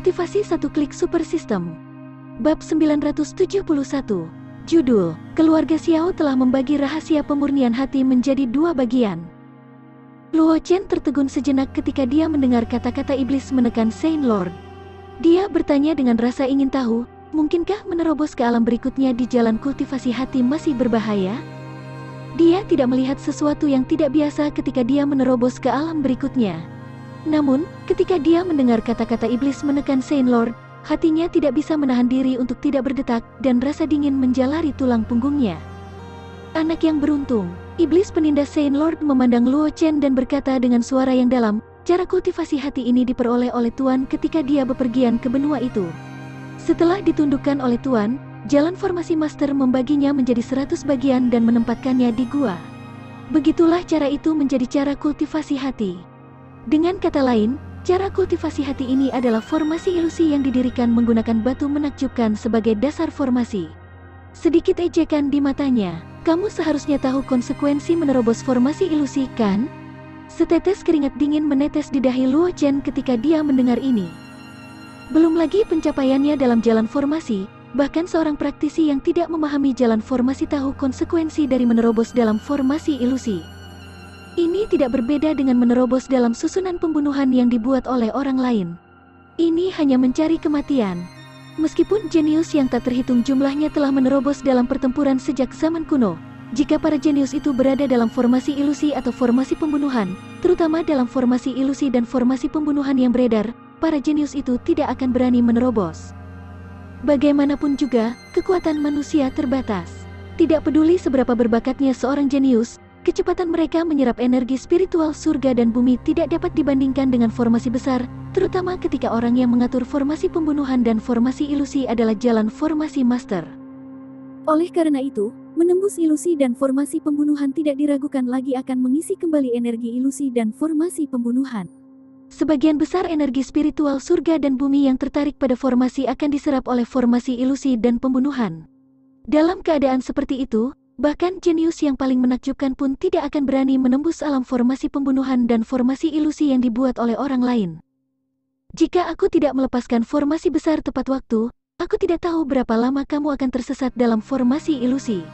Kultivasi satu klik super system. Bab 971. Judul, Keluarga Xiao telah membagi rahasia pemurnian hati menjadi dua bagian. Luo Chen tertegun sejenak ketika dia mendengar kata-kata iblis menekan Saint Lord. Dia bertanya dengan rasa ingin tahu, mungkinkah menerobos ke alam berikutnya di jalan kultivasi hati masih berbahaya? Dia tidak melihat sesuatu yang tidak biasa ketika dia menerobos ke alam berikutnya. Namun, ketika dia mendengar kata-kata iblis menekan Saint Lord, hatinya tidak bisa menahan diri untuk tidak berdetak dan rasa dingin menjalari tulang punggungnya. Anak yang beruntung, iblis penindas Saint Lord memandang Luo Chen dan berkata dengan suara yang dalam, cara kultivasi hati ini diperoleh oleh Tuan ketika dia bepergian ke benua itu. Setelah ditundukkan oleh Tuan, jalan formasi master membaginya menjadi 100 bagian dan menempatkannya di gua. Begitulah cara itu menjadi cara kultivasi hati. Dengan kata lain, cara kultivasi hati ini adalah formasi ilusi yang didirikan menggunakan batu menakjubkan sebagai dasar formasi. Sedikit ejekan di matanya, kamu seharusnya tahu konsekuensi menerobos formasi ilusi, kan? Setetes keringat dingin menetes di dahi Luo Chen ketika dia mendengar ini. Belum lagi pencapaiannya dalam jalan formasi, bahkan seorang praktisi yang tidak memahami jalan formasi tahu konsekuensi dari menerobos dalam formasi ilusi. Ini tidak berbeda dengan menerobos dalam susunan pembunuhan yang dibuat oleh orang lain. Ini hanya mencari kematian. Meskipun jenius yang tak terhitung jumlahnya telah menerobos dalam pertempuran sejak zaman kuno, jika para jenius itu berada dalam formasi ilusi atau formasi pembunuhan, terutama dalam formasi ilusi dan formasi pembunuhan yang beredar, para jenius itu tidak akan berani menerobos. Bagaimanapun juga, kekuatan manusia terbatas. Tidak peduli seberapa berbakatnya seorang jenius, kecepatan mereka menyerap energi spiritual surga dan bumi tidak dapat dibandingkan dengan formasi besar, terutama ketika orang yang mengatur formasi pembunuhan dan formasi ilusi adalah jalan formasi master. Oleh karena itu, menembus ilusi dan formasi pembunuhan tidak diragukan lagi akan mengisi kembali energi ilusi dan formasi pembunuhan. Sebagian besar energi spiritual surga dan bumi yang tertarik pada formasi akan diserap oleh formasi ilusi dan pembunuhan. Dalam keadaan seperti itu, bahkan jenius yang paling menakjubkan pun tidak akan berani menembus alam formasi pembunuhan dan formasi ilusi yang dibuat oleh orang lain. Jika aku tidak melepaskan formasi besar tepat waktu, aku tidak tahu berapa lama kamu akan tersesat dalam formasi ilusi.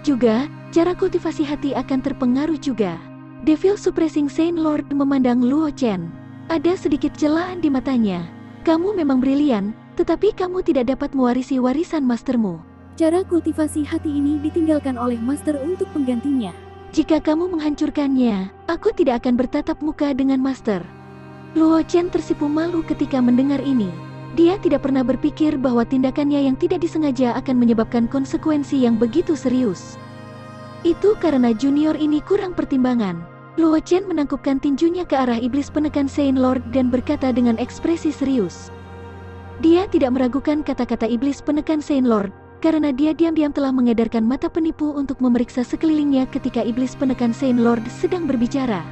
Juga, cara kultivasi hati akan terpengaruh juga. Devil Suppressing Saint Lord memandang Luo Chen. Ada sedikit celaan di matanya. Kamu memang brilian, tetapi kamu tidak dapat mewarisi warisan mastermu. Cara kultivasi hati ini ditinggalkan oleh master untuk penggantinya. Jika kamu menghancurkannya, aku tidak akan bertatap muka dengan master. Luo Chen tersipu malu ketika mendengar ini. Dia tidak pernah berpikir bahwa tindakannya yang tidak disengaja akan menyebabkan konsekuensi yang begitu serius. Itu karena junior ini kurang pertimbangan. Luo Chen menangkupkan tinjunya ke arah iblis penekan Saint Lord dan berkata dengan ekspresi serius. Dia tidak meragukan kata-kata iblis penekan Saint Lord, karena dia diam-diam telah mengedarkan mata penipu untuk memeriksa sekelilingnya ketika iblis penekan Saint Lord sedang berbicara.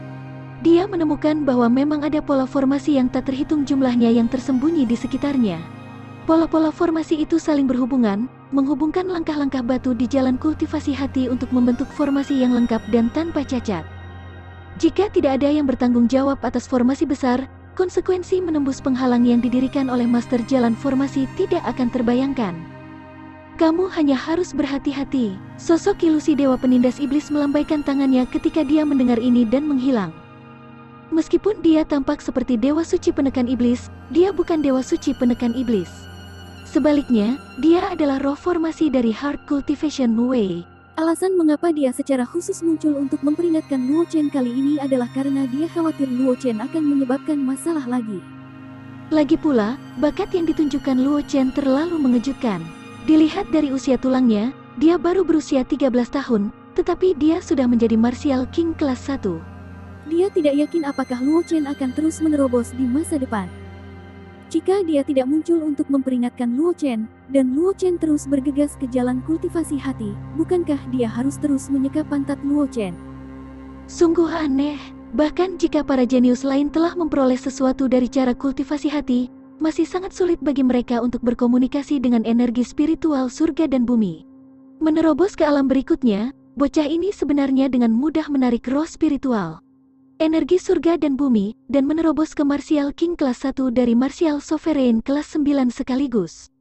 Dia menemukan bahwa memang ada pola formasi yang tak terhitung jumlahnya yang tersembunyi di sekitarnya. Pola-pola formasi itu saling berhubungan, menghubungkan langkah-langkah batu di jalan kultivasi hati untuk membentuk formasi yang lengkap dan tanpa cacat. Jika tidak ada yang bertanggung jawab atas formasi besar, konsekuensi menembus penghalang yang didirikan oleh master jalan formasi tidak akan terbayangkan. Kamu hanya harus berhati-hati. Sosok ilusi dewa penindas iblis melambaikan tangannya ketika dia mendengar ini dan menghilang. Meskipun dia tampak seperti dewa suci penekan iblis, dia bukan dewa suci penekan iblis. Sebaliknya, dia adalah roh formasi dari Heart Cultivation Wei. Alasan mengapa dia secara khusus muncul untuk memperingatkan Luo Chen kali ini adalah karena dia khawatir Luo Chen akan menyebabkan masalah lagi. Lagi pula, bakat yang ditunjukkan Luo Chen terlalu mengejutkan. Dilihat dari usia tulangnya, dia baru berusia 13 tahun, tetapi dia sudah menjadi Martial King kelas 1. Dia tidak yakin apakah Luo Chen akan terus menerobos di masa depan. Jika dia tidak muncul untuk memperingatkan Luo Chen, dan Luo Chen terus bergegas ke jalan kultivasi hati, bukankah dia harus terus menyeka pantat Luo Chen? Sungguh aneh, bahkan jika para jenius lain telah memperoleh sesuatu dari cara kultivasi hati, masih sangat sulit bagi mereka untuk berkomunikasi dengan energi spiritual surga dan bumi. Menerobos ke alam berikutnya, bocah ini sebenarnya dengan mudah menarik roh spiritual. energi surga dan bumi, dan menerobos ke Martial King kelas 1 dari Martial Sovereign kelas 9 sekaligus.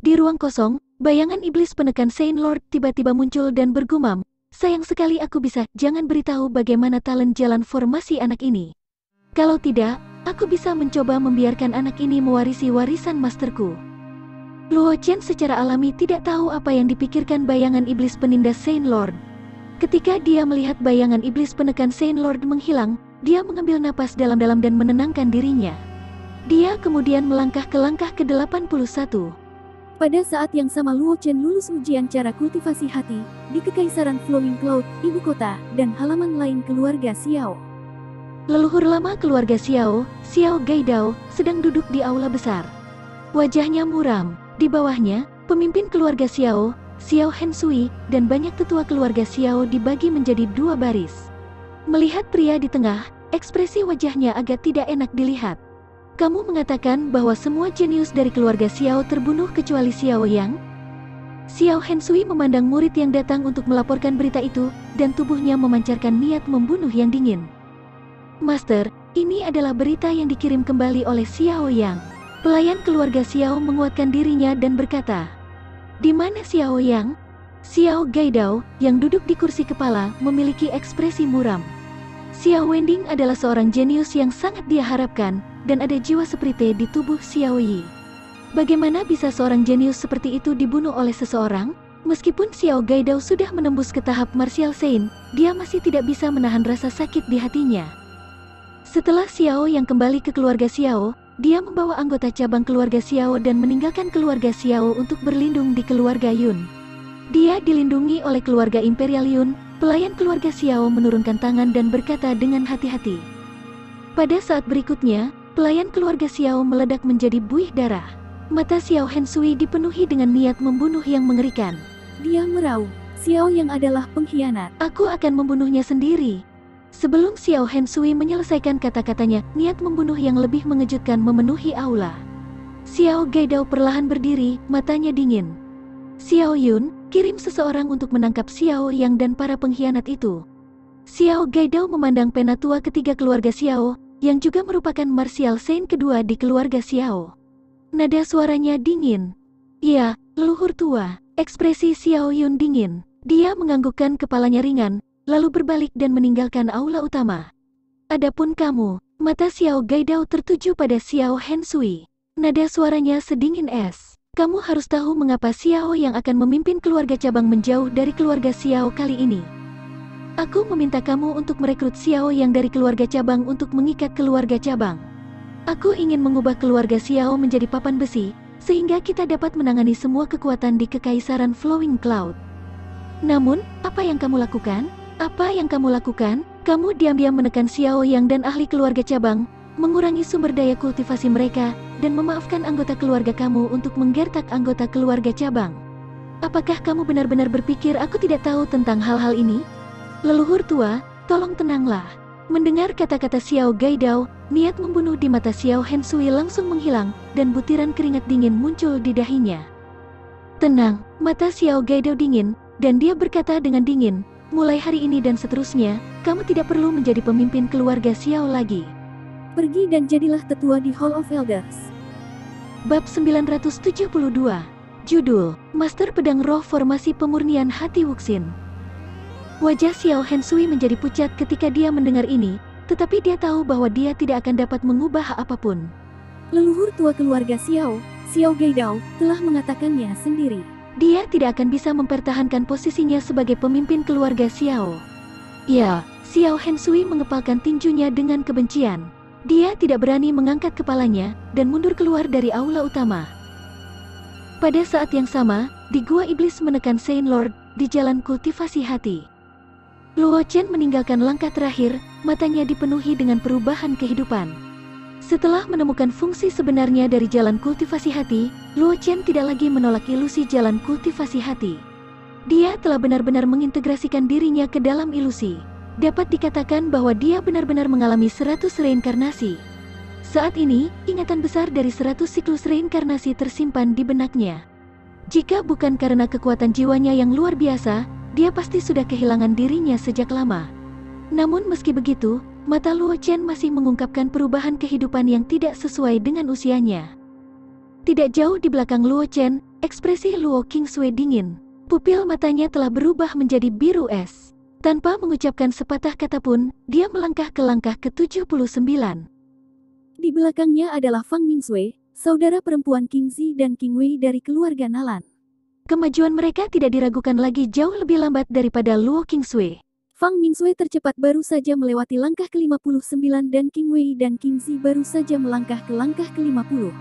Di ruang kosong, bayangan iblis penekan Saint Lord tiba-tiba muncul dan bergumam, sayang sekali aku bisa, jangan beritahu bagaimana talent jalan formasi anak ini. Kalau tidak, aku bisa mencoba membiarkan anak ini mewarisi warisan masterku. Luo Chen secara alami tidak tahu apa yang dipikirkan bayangan iblis penindas Saint Lord. Ketika dia melihat bayangan iblis penekan Saint Lord menghilang, dia mengambil napas dalam-dalam dan menenangkan dirinya. Dia kemudian melangkah ke langkah ke-81. Pada saat yang sama Luo Chen lulus ujian cara kultivasi hati, di Kekaisaran Flowing Cloud, ibu kota, dan halaman lain keluarga Xiao. Leluhur lama keluarga Xiao, Xiao Gaidao, sedang duduk di aula besar. Wajahnya muram, di bawahnya, pemimpin keluarga Xiao, Xiao Hensui, dan banyak tetua keluarga Xiao dibagi menjadi dua baris. Melihat pria di tengah, ekspresi wajahnya agak tidak enak dilihat. Kamu mengatakan bahwa semua jenius dari keluarga Xiao terbunuh kecuali Xiao Yang? Xiao Hensui memandang murid yang datang untuk melaporkan berita itu, dan tubuhnya memancarkan niat membunuh yang dingin. Master, ini adalah berita yang dikirim kembali oleh Xiao Yang. Pelayan keluarga Xiao menguatkan dirinya dan berkata, "Di mana Xiao Yang?" Xiao Gaidao, yang duduk di kursi kepala, memiliki ekspresi muram. Xiao Wending adalah seorang jenius yang sangat dia harapkan, dan ada jiwa seperti di tubuh Xiao Yi. Bagaimana bisa seorang jenius seperti itu dibunuh oleh seseorang? Meskipun Xiao Gaidao sudah menembus ke tahap Martial Saint, dia masih tidak bisa menahan rasa sakit di hatinya. Setelah Xiao yang kembali ke keluarga Xiao, dia membawa anggota cabang keluarga Xiao dan meninggalkan keluarga Xiao untuk berlindung di keluarga Yun. Dia dilindungi oleh keluarga Imperial Yun. Pelayan keluarga Xiao menurunkan tangan dan berkata dengan hati-hati. Pada saat berikutnya, pelayan keluarga Xiao meledak menjadi buih darah. Mata Xiao Hensui dipenuhi dengan niat membunuh yang mengerikan. Dia meraung, Xiao yang adalah pengkhianat. Aku akan membunuhnya sendiri. Sebelum Xiao Hensui menyelesaikan kata-katanya, niat membunuh yang lebih mengejutkan memenuhi aula. Xiao Gaidao perlahan berdiri, matanya dingin. Xiao Yun, kirim seseorang untuk menangkap Xiao Yang dan para pengkhianat itu. Xiao Gaidao memandang penatua ketiga keluarga Xiao, yang juga merupakan Martial Saint kedua di keluarga Xiao. Nada suaranya dingin. "Ya, leluhur tua." Ekspresi Xiao Yun dingin. Dia menganggukkan kepalanya ringan, lalu berbalik dan meninggalkan aula utama. Adapun kamu, mata Xiao Gaidao tertuju pada Xiao Hensui. Nada suaranya sedingin es. Kamu harus tahu mengapa Xiao yang akan memimpin keluarga cabang menjauh dari keluarga Xiao kali ini. Aku meminta kamu untuk merekrut Xiao yang dari keluarga cabang untuk mengikat keluarga cabang. Aku ingin mengubah keluarga Xiao menjadi papan besi, sehingga kita dapat menangani semua kekuatan di Kekaisaran Flowing Cloud. Namun, apa yang kamu lakukan? Apa yang kamu lakukan? Kamu diam-diam menekan Xiao Yang dan ahli keluarga cabang, mengurangi sumber daya kultivasi mereka, dan memaafkan anggota keluarga kamu untuk menggertak anggota keluarga cabang. Apakah kamu benar-benar berpikir aku tidak tahu tentang hal-hal ini? Leluhur tua, tolong tenanglah. Mendengar kata-kata Xiao Gaidao, niat membunuh di mata Xiao Hensui langsung menghilang, dan butiran keringat dingin muncul di dahinya. Tenang, mata Xiao Gaidao dingin, dan dia berkata dengan dingin, mulai hari ini dan seterusnya, kamu tidak perlu menjadi pemimpin keluarga Xiao lagi. Pergi dan jadilah tetua di Hall of Elders. Bab 972. Judul, Master Pedang Roh Formasi Pemurnian Hati Wuxin. Wajah Xiao Hensui menjadi pucat ketika dia mendengar ini, tetapi dia tahu bahwa dia tidak akan dapat mengubah apapun. Leluhur tua keluarga Xiao, Xiao Gaidao, telah mengatakannya sendiri. Dia tidak akan bisa mempertahankan posisinya sebagai pemimpin keluarga Xiao. Ya, Xiao Hensui mengepalkan tinjunya dengan kebencian. Dia tidak berani mengangkat kepalanya, dan mundur keluar dari aula utama. Pada saat yang sama, di Gua Iblis menekan Saint Lord, di jalan kultivasi hati. Luo Chen meninggalkan langkah terakhir, matanya dipenuhi dengan perubahan kehidupan. Setelah menemukan fungsi sebenarnya dari jalan kultivasi hati, Luo Chen tidak lagi menolak ilusi jalan kultivasi hati. Dia telah benar-benar mengintegrasikan dirinya ke dalam ilusi. Dapat dikatakan bahwa dia benar-benar mengalami 100 reinkarnasi. Saat ini, ingatan besar dari 100 siklus reinkarnasi tersimpan di benaknya. Jika bukan karena kekuatan jiwanya yang luar biasa, dia pasti sudah kehilangan dirinya sejak lama. Namun meski begitu, Mata Luo Chen masih mengungkapkan perubahan kehidupan yang tidak sesuai dengan usianya. Tidak jauh di belakang Luo Chen, ekspresi Luo Qingsui dingin. Pupil matanya telah berubah menjadi biru es. Tanpa mengucapkan sepatah kata pun, dia melangkah ke langkah ke-79. Di belakangnya adalah Fang Mingxue, saudara perempuan Qing Zi dan Qing Wei dari keluarga Nalan. Kemajuan mereka tidak diragukan lagi jauh lebih lambat daripada Luo Qingsui. Fang Mingxue tercepat baru saja melewati langkah ke-59 dan Qing Wei dan Qing Zi baru saja melangkah ke langkah ke-50.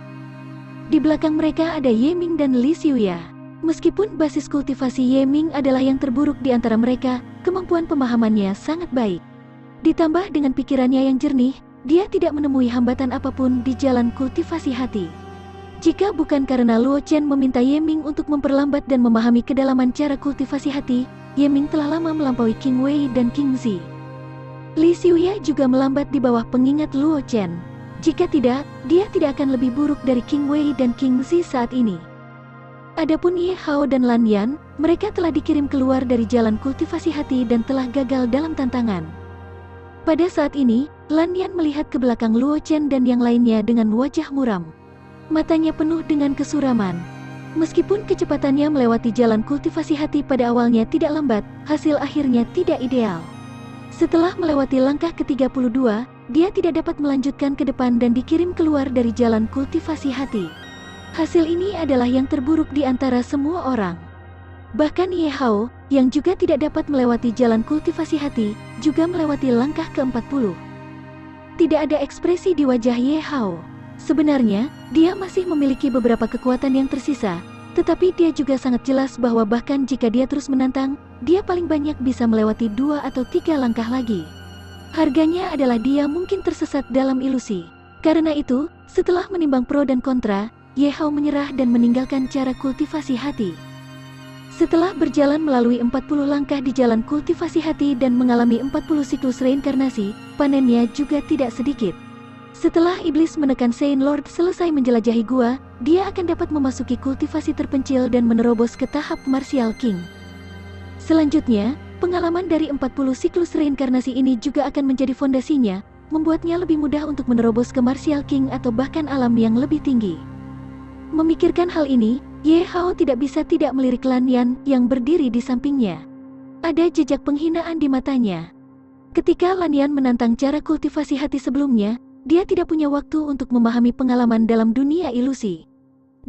Di belakang mereka ada Ye Ming dan Li Xiuya. Meskipun basis kultivasi Ye Ming adalah yang terburuk di antara mereka, kemampuan pemahamannya sangat baik. Ditambah dengan pikirannya yang jernih, dia tidak menemui hambatan apapun di jalan kultivasi hati. Jika bukan karena Luo Chen meminta Ye Ming untuk memperlambat dan memahami kedalaman cara kultivasi hati, Ye Ming telah lama melampaui Qing Wei dan Qing Zi. Li Xiuya juga melambat di bawah pengingat Luo Chen. Jika tidak, dia tidak akan lebih buruk dari Qing Wei dan Qing Zi saat ini. Adapun Ye Hao dan Lan Yan, mereka telah dikirim keluar dari jalan kultivasi hati dan telah gagal dalam tantangan. Pada saat ini, Lan Yan melihat ke belakang Luo Chen dan yang lainnya dengan wajah muram. Matanya penuh dengan kesuraman. Meskipun kecepatannya melewati jalan kultivasi hati pada awalnya tidak lambat, hasil akhirnya tidak ideal. Setelah melewati langkah ke-32, dia tidak dapat melanjutkan ke depan dan dikirim keluar dari jalan kultivasi hati. Hasil ini adalah yang terburuk di antara semua orang. Bahkan Ye Hao, yang juga tidak dapat melewati jalan kultivasi hati, juga melewati langkah ke-40. Tidak ada ekspresi di wajah Ye Hao. Sebenarnya, dia masih memiliki beberapa kekuatan yang tersisa, tetapi dia juga sangat jelas bahwa bahkan jika dia terus menantang, dia paling banyak bisa melewati 2 atau 3 langkah lagi. Harganya adalah dia mungkin tersesat dalam ilusi. Karena itu, setelah menimbang pro dan kontra, Ye Hao menyerah dan meninggalkan cara kultivasi hati. Setelah berjalan melalui 40 langkah di jalan kultivasi hati dan mengalami 40 siklus reinkarnasi, panennya juga tidak sedikit. Setelah iblis menekan Saint Lord selesai menjelajahi gua, dia akan dapat memasuki kultivasi terpencil dan menerobos ke tahap Martial King. Selanjutnya, pengalaman dari 40 siklus reinkarnasi ini juga akan menjadi fondasinya, membuatnya lebih mudah untuk menerobos ke Martial King atau bahkan alam yang lebih tinggi. Memikirkan hal ini, Ye Hao tidak bisa tidak melirik Lan Yan yang berdiri di sampingnya. Ada jejak penghinaan di matanya. Ketika Lan Yan menantang cara kultivasi hati sebelumnya, dia tidak punya waktu untuk memahami pengalaman dalam dunia ilusi.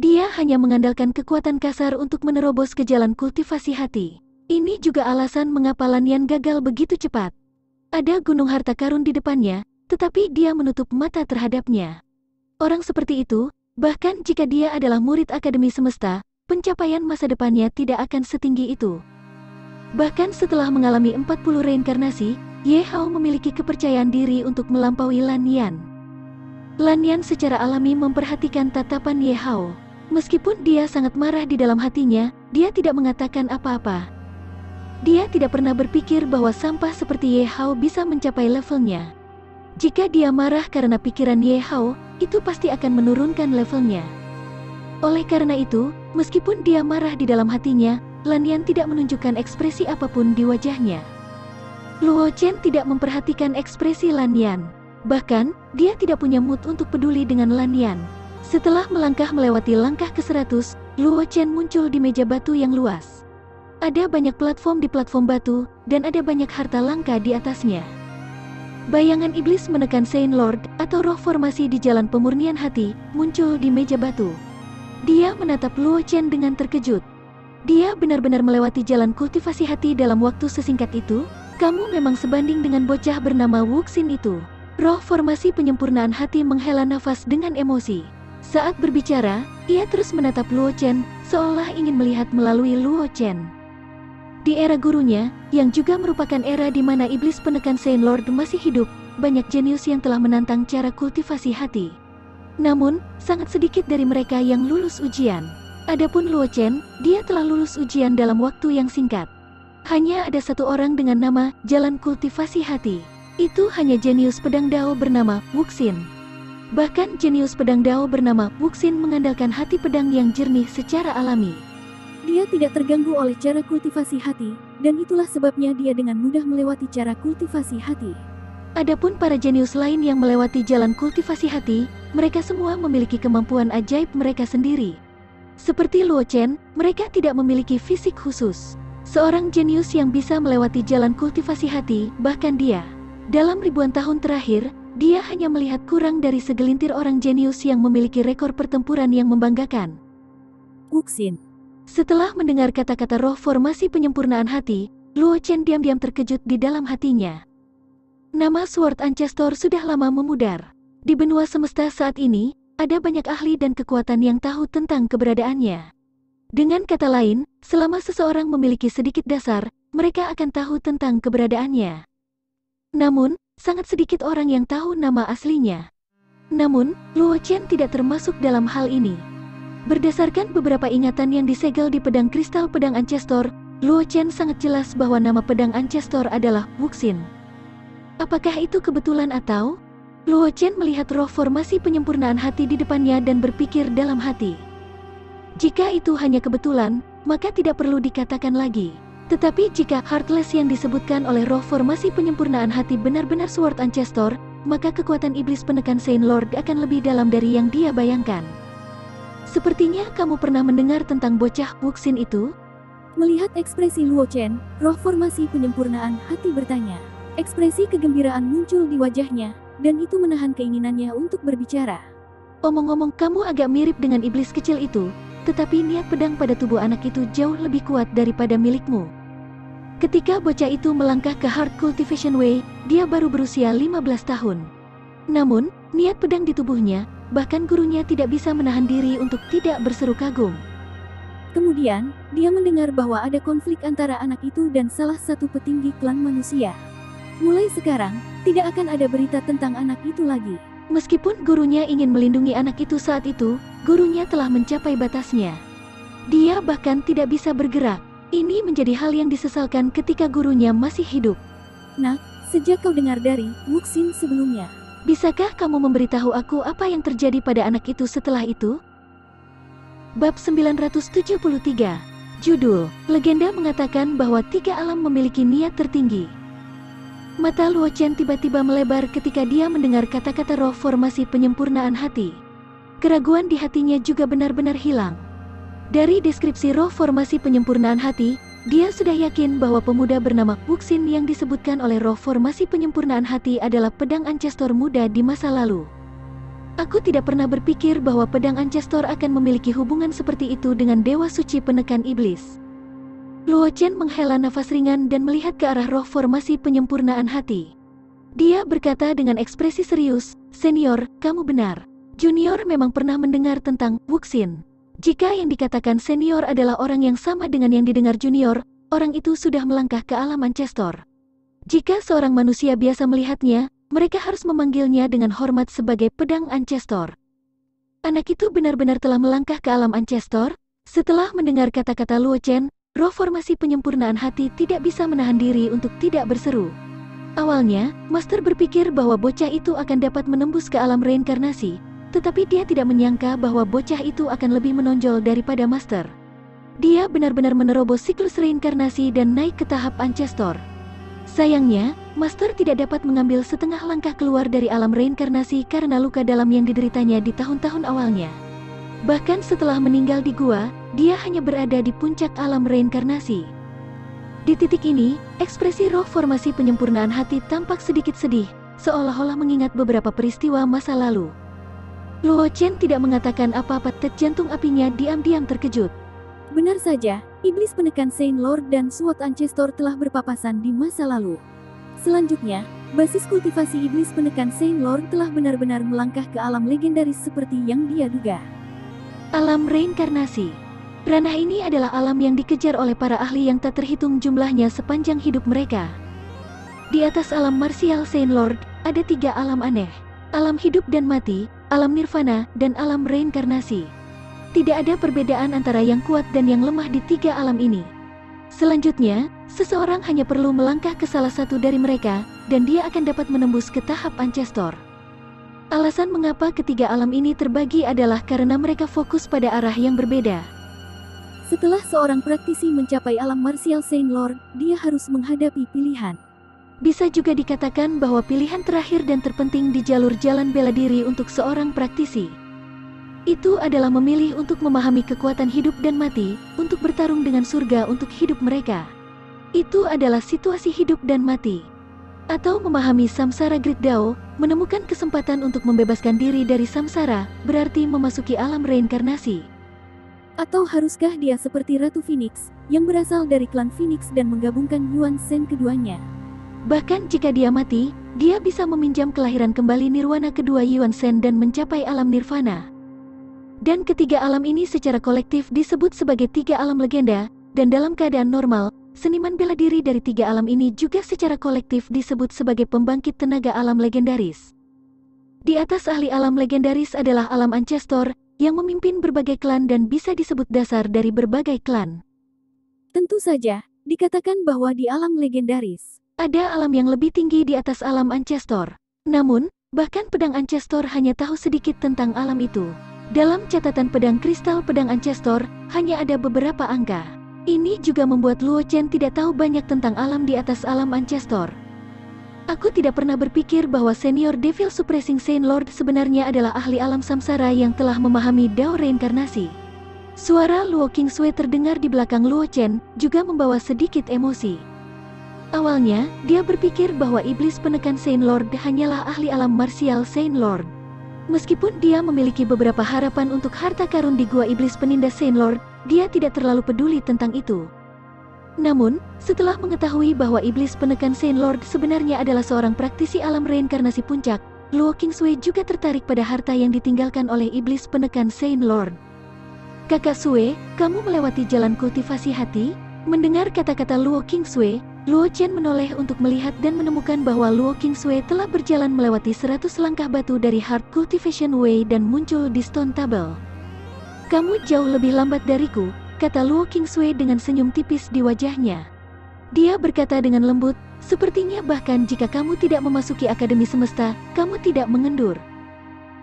Dia hanya mengandalkan kekuatan kasar untuk menerobos ke jalan kultivasi hati. Ini juga alasan mengapa Lan Yan gagal begitu cepat. Ada gunung harta karun di depannya, tetapi dia menutup mata terhadapnya. Orang seperti itu, bahkan jika dia adalah murid Akademi Semesta, pencapaian masa depannya tidak akan setinggi itu. Bahkan setelah mengalami 40 reinkarnasi, Ye Hao memiliki kepercayaan diri untuk melampaui Lan Yan. Lan Yan secara alami memperhatikan tatapan Ye Hao. Meskipun dia sangat marah di dalam hatinya, dia tidak mengatakan apa-apa. Dia tidak pernah berpikir bahwa sampah seperti Ye Hao bisa mencapai levelnya. Jika dia marah karena pikiran Ye Hao, itu pasti akan menurunkan levelnya. Oleh karena itu, meskipun dia marah di dalam hatinya, Lan Yan tidak menunjukkan ekspresi apapun di wajahnya. Luo Chen tidak memperhatikan ekspresi Lan Yan. Bahkan, dia tidak punya mood untuk peduli dengan Lan Yan. Setelah melangkah melewati langkah ke-100, Luo Chen muncul di meja batu yang luas. Ada banyak platform di platform batu, dan ada banyak harta langka di atasnya. Bayangan iblis menekan Saint Lord, atau roh formasi di jalan pemurnian hati, muncul di meja batu. Dia menatap Luo Chen dengan terkejut. Dia benar-benar melewati jalan kultivasi hati dalam waktu sesingkat itu? Kamu memang sebanding dengan bocah bernama Wuxin itu. Roh formasi penyempurnaan hati menghela nafas dengan emosi. Saat berbicara, ia terus menatap Luo Chen, seolah ingin melihat melalui Luo Chen. Di era gurunya, yang juga merupakan era di mana iblis penekan Saint Lord masih hidup, banyak jenius yang telah menantang cara kultivasi hati. Namun, sangat sedikit dari mereka yang lulus ujian. Adapun Luo Chen, dia telah lulus ujian dalam waktu yang singkat. Hanya ada satu orang dengan nama Jalan Kultivasi Hati. Itu hanya jenius pedang Dao bernama Wuxin. Bahkan jenius pedang Dao bernama Wuxin mengandalkan hati pedang yang jernih secara alami. Dia tidak terganggu oleh cara kultivasi hati, dan itulah sebabnya dia dengan mudah melewati cara kultivasi hati. Adapun para jenius lain yang melewati jalan kultivasi hati, mereka semua memiliki kemampuan ajaib mereka sendiri. Seperti Luo Chen, mereka tidak memiliki fisik khusus. Seorang jenius yang bisa melewati jalan kultivasi hati, bahkan dia. Dalam ribuan tahun terakhir, dia hanya melihat kurang dari segelintir orang jenius yang memiliki rekor pertempuran yang membanggakan. Wuxin. Setelah mendengar kata-kata roh formasi penyempurnaan hati, Luo Chen diam-diam terkejut di dalam hatinya. Nama Sword Ancestor sudah lama memudar. Di benua semesta saat ini, ada banyak ahli dan kekuatan yang tahu tentang keberadaannya. Dengan kata lain, selama seseorang memiliki sedikit dasar, mereka akan tahu tentang keberadaannya. Namun, sangat sedikit orang yang tahu nama aslinya. Namun, Luo Chen tidak termasuk dalam hal ini. Berdasarkan beberapa ingatan yang disegel di pedang kristal pedang Ancestor, Luo Chen sangat jelas bahwa nama pedang Ancestor adalah Wuxin. Apakah itu kebetulan atau? Luo Chen melihat roh formasi penyempurnaan hati di depannya dan berpikir dalam hati. Jika itu hanya kebetulan, maka tidak perlu dikatakan lagi. Tetapi jika Heartless yang disebutkan oleh roh formasi penyempurnaan hati benar-benar Sword Ancestor, maka kekuatan iblis penekan Saint Lord akan lebih dalam dari yang dia bayangkan. Sepertinya kamu pernah mendengar tentang bocah Wuxin itu? Melihat ekspresi Luo Chen, roh formasi penyempurnaan hati bertanya. Ekspresi kegembiraan muncul di wajahnya, dan itu menahan keinginannya untuk berbicara. Omong-omong, kamu agak mirip dengan iblis kecil itu, tetapi niat pedang pada tubuh anak itu jauh lebih kuat daripada milikmu. Ketika bocah itu melangkah ke Heart Cultivation Way, dia baru berusia 15 tahun. Namun, niat pedang di tubuhnya, bahkan gurunya tidak bisa menahan diri untuk tidak berseru kagum. Kemudian, dia mendengar bahwa ada konflik antara anak itu dan salah satu petinggi klan manusia. Mulai sekarang, tidak akan ada berita tentang anak itu lagi. Meskipun gurunya ingin melindungi anak itu saat itu, gurunya telah mencapai batasnya. Dia bahkan tidak bisa bergerak. Ini menjadi hal yang disesalkan ketika gurunya masih hidup. Nak, sejak kau dengar dari Wuxin sebelumnya, bisakah kamu memberitahu aku apa yang terjadi pada anak itu setelah itu? Bab 973. Judul, Legenda mengatakan bahwa 3 alam memiliki niat tertinggi. Mata Luo Chen tiba-tiba melebar ketika dia mendengar kata-kata roh formasi penyempurnaan hati. Keraguan di hatinya juga benar-benar hilang. Dari deskripsi roh formasi penyempurnaan hati, dia sudah yakin bahwa pemuda bernama Wuxin yang disebutkan oleh roh formasi penyempurnaan hati adalah pedang Ancestor muda di masa lalu. Aku tidak pernah berpikir bahwa pedang Ancestor akan memiliki hubungan seperti itu dengan dewa suci penekan iblis. Luo Chen menghela nafas ringan dan melihat ke arah roh formasi penyempurnaan hati. Dia berkata dengan ekspresi serius, "Senior, kamu benar. Junior memang pernah mendengar tentang Wuxin. Jika yang dikatakan senior adalah orang yang sama dengan yang didengar junior, orang itu sudah melangkah ke alam Ancestor. Jika seorang manusia biasa melihatnya, mereka harus memanggilnya dengan hormat sebagai pedang Ancestor. Anak itu benar-benar telah melangkah ke alam Ancestor?" Setelah mendengar kata-kata Luo Chen, roh formasi penyempurnaan hati tidak bisa menahan diri untuk tidak berseru. Awalnya, Master berpikir bahwa bocah itu akan dapat menembus ke alam reinkarnasi, tetapi dia tidak menyangka bahwa bocah itu akan lebih menonjol daripada Master. Dia benar-benar menerobos siklus reinkarnasi dan naik ke tahap Ancestor. Sayangnya, Master tidak dapat mengambil setengah langkah keluar dari alam reinkarnasi karena luka dalam yang dideritanya di tahun-tahun awalnya. Bahkan setelah meninggal di gua, dia hanya berada di puncak alam reinkarnasi. Di titik ini, ekspresi roh formasi penyempurnaan hati tampak sedikit sedih, seolah-olah mengingat beberapa peristiwa masa lalu. Luo Chen tidak mengatakan apa-apa, jantung apinya diam-diam terkejut. Benar saja, iblis penekan Saint Lord dan Sword Ancestor telah berpapasan di masa lalu. Selanjutnya, basis kultivasi iblis penekan Saint Lord telah benar-benar melangkah ke alam legendaris seperti yang dia duga. Alam reinkarnasi. Ranah ini adalah alam yang dikejar oleh para ahli yang tak terhitung jumlahnya sepanjang hidup mereka. Di atas alam martial Saint Lord, ada 3 alam aneh. Alam hidup dan mati, alam nirvana, dan alam reinkarnasi. Tidak ada perbedaan antara yang kuat dan yang lemah di 3 alam ini. Selanjutnya, seseorang hanya perlu melangkah ke salah satu dari mereka, dan dia akan dapat menembus ke tahap Ancestor. Alasan mengapa ketiga alam ini terbagi adalah karena mereka fokus pada arah yang berbeda. Setelah seorang praktisi mencapai alam martial Saint Lord, dia harus menghadapi pilihan. Bisa juga dikatakan bahwa pilihan terakhir dan terpenting di jalur jalan bela diri untuk seorang praktisi itu adalah memilih untuk memahami kekuatan hidup dan mati, untuk bertarung dengan surga untuk hidup mereka. Itu adalah situasi hidup dan mati. Atau memahami samsara Great Dao, menemukan kesempatan untuk membebaskan diri dari samsara, berarti memasuki alam reinkarnasi. Atau haruskah dia seperti Ratu Phoenix, yang berasal dari klan Phoenix dan menggabungkan Yuan Shen keduanya? Bahkan jika dia mati, dia bisa meminjam kelahiran kembali nirwana kedua Yuan Shen dan mencapai alam nirvana. Dan ketiga alam ini secara kolektif disebut sebagai tiga alam legenda, dan dalam keadaan normal, seniman bela diri dari tiga alam ini juga secara kolektif disebut sebagai pembangkit tenaga alam legendaris. Di atas ahli alam legendaris adalah alam Ancestor, yang memimpin berbagai klan dan bisa disebut dasar dari berbagai klan. Tentu saja, dikatakan bahwa di alam legendaris ada alam yang lebih tinggi di atas alam Ancestor. Namun, bahkan pedang Ancestor hanya tahu sedikit tentang alam itu. Dalam catatan pedang kristal pedang Ancestor, hanya ada beberapa angka. Ini juga membuat Luo Chen tidak tahu banyak tentang alam di atas alam Ancestor. Aku tidak pernah berpikir bahwa senior Devil Suppressing Saint Lord sebenarnya adalah ahli alam samsara yang telah memahami Dao reinkarnasi. Suara Luo Qingsui terdengar di belakang Luo Chen, juga membawa sedikit emosi. Awalnya, dia berpikir bahwa iblis penekan Saint Lord hanyalah ahli alam martial Saint Lord. Meskipun dia memiliki beberapa harapan untuk harta karun di gua iblis penindas Saint Lord, dia tidak terlalu peduli tentang itu. Namun, setelah mengetahui bahwa iblis penekan Saint Lord sebenarnya adalah seorang praktisi alam reinkarnasi puncak, Luo Qingsui juga tertarik pada harta yang ditinggalkan oleh iblis penekan Saint Lord. Kakak Sue, kamu melewati jalan kultivasi hati? Mendengar kata-kata Luo Qingsui, Luo Chen menoleh untuk melihat dan menemukan bahwa Luo Qingsui telah berjalan melewati 100 langkah batu dari Heart Cultivation Way dan muncul di Stone Table. Kamu jauh lebih lambat dariku, kata Luo Qingsui dengan senyum tipis di wajahnya. Dia berkata dengan lembut, sepertinya bahkan jika kamu tidak memasuki Akademi Semesta, kamu tidak mengendur.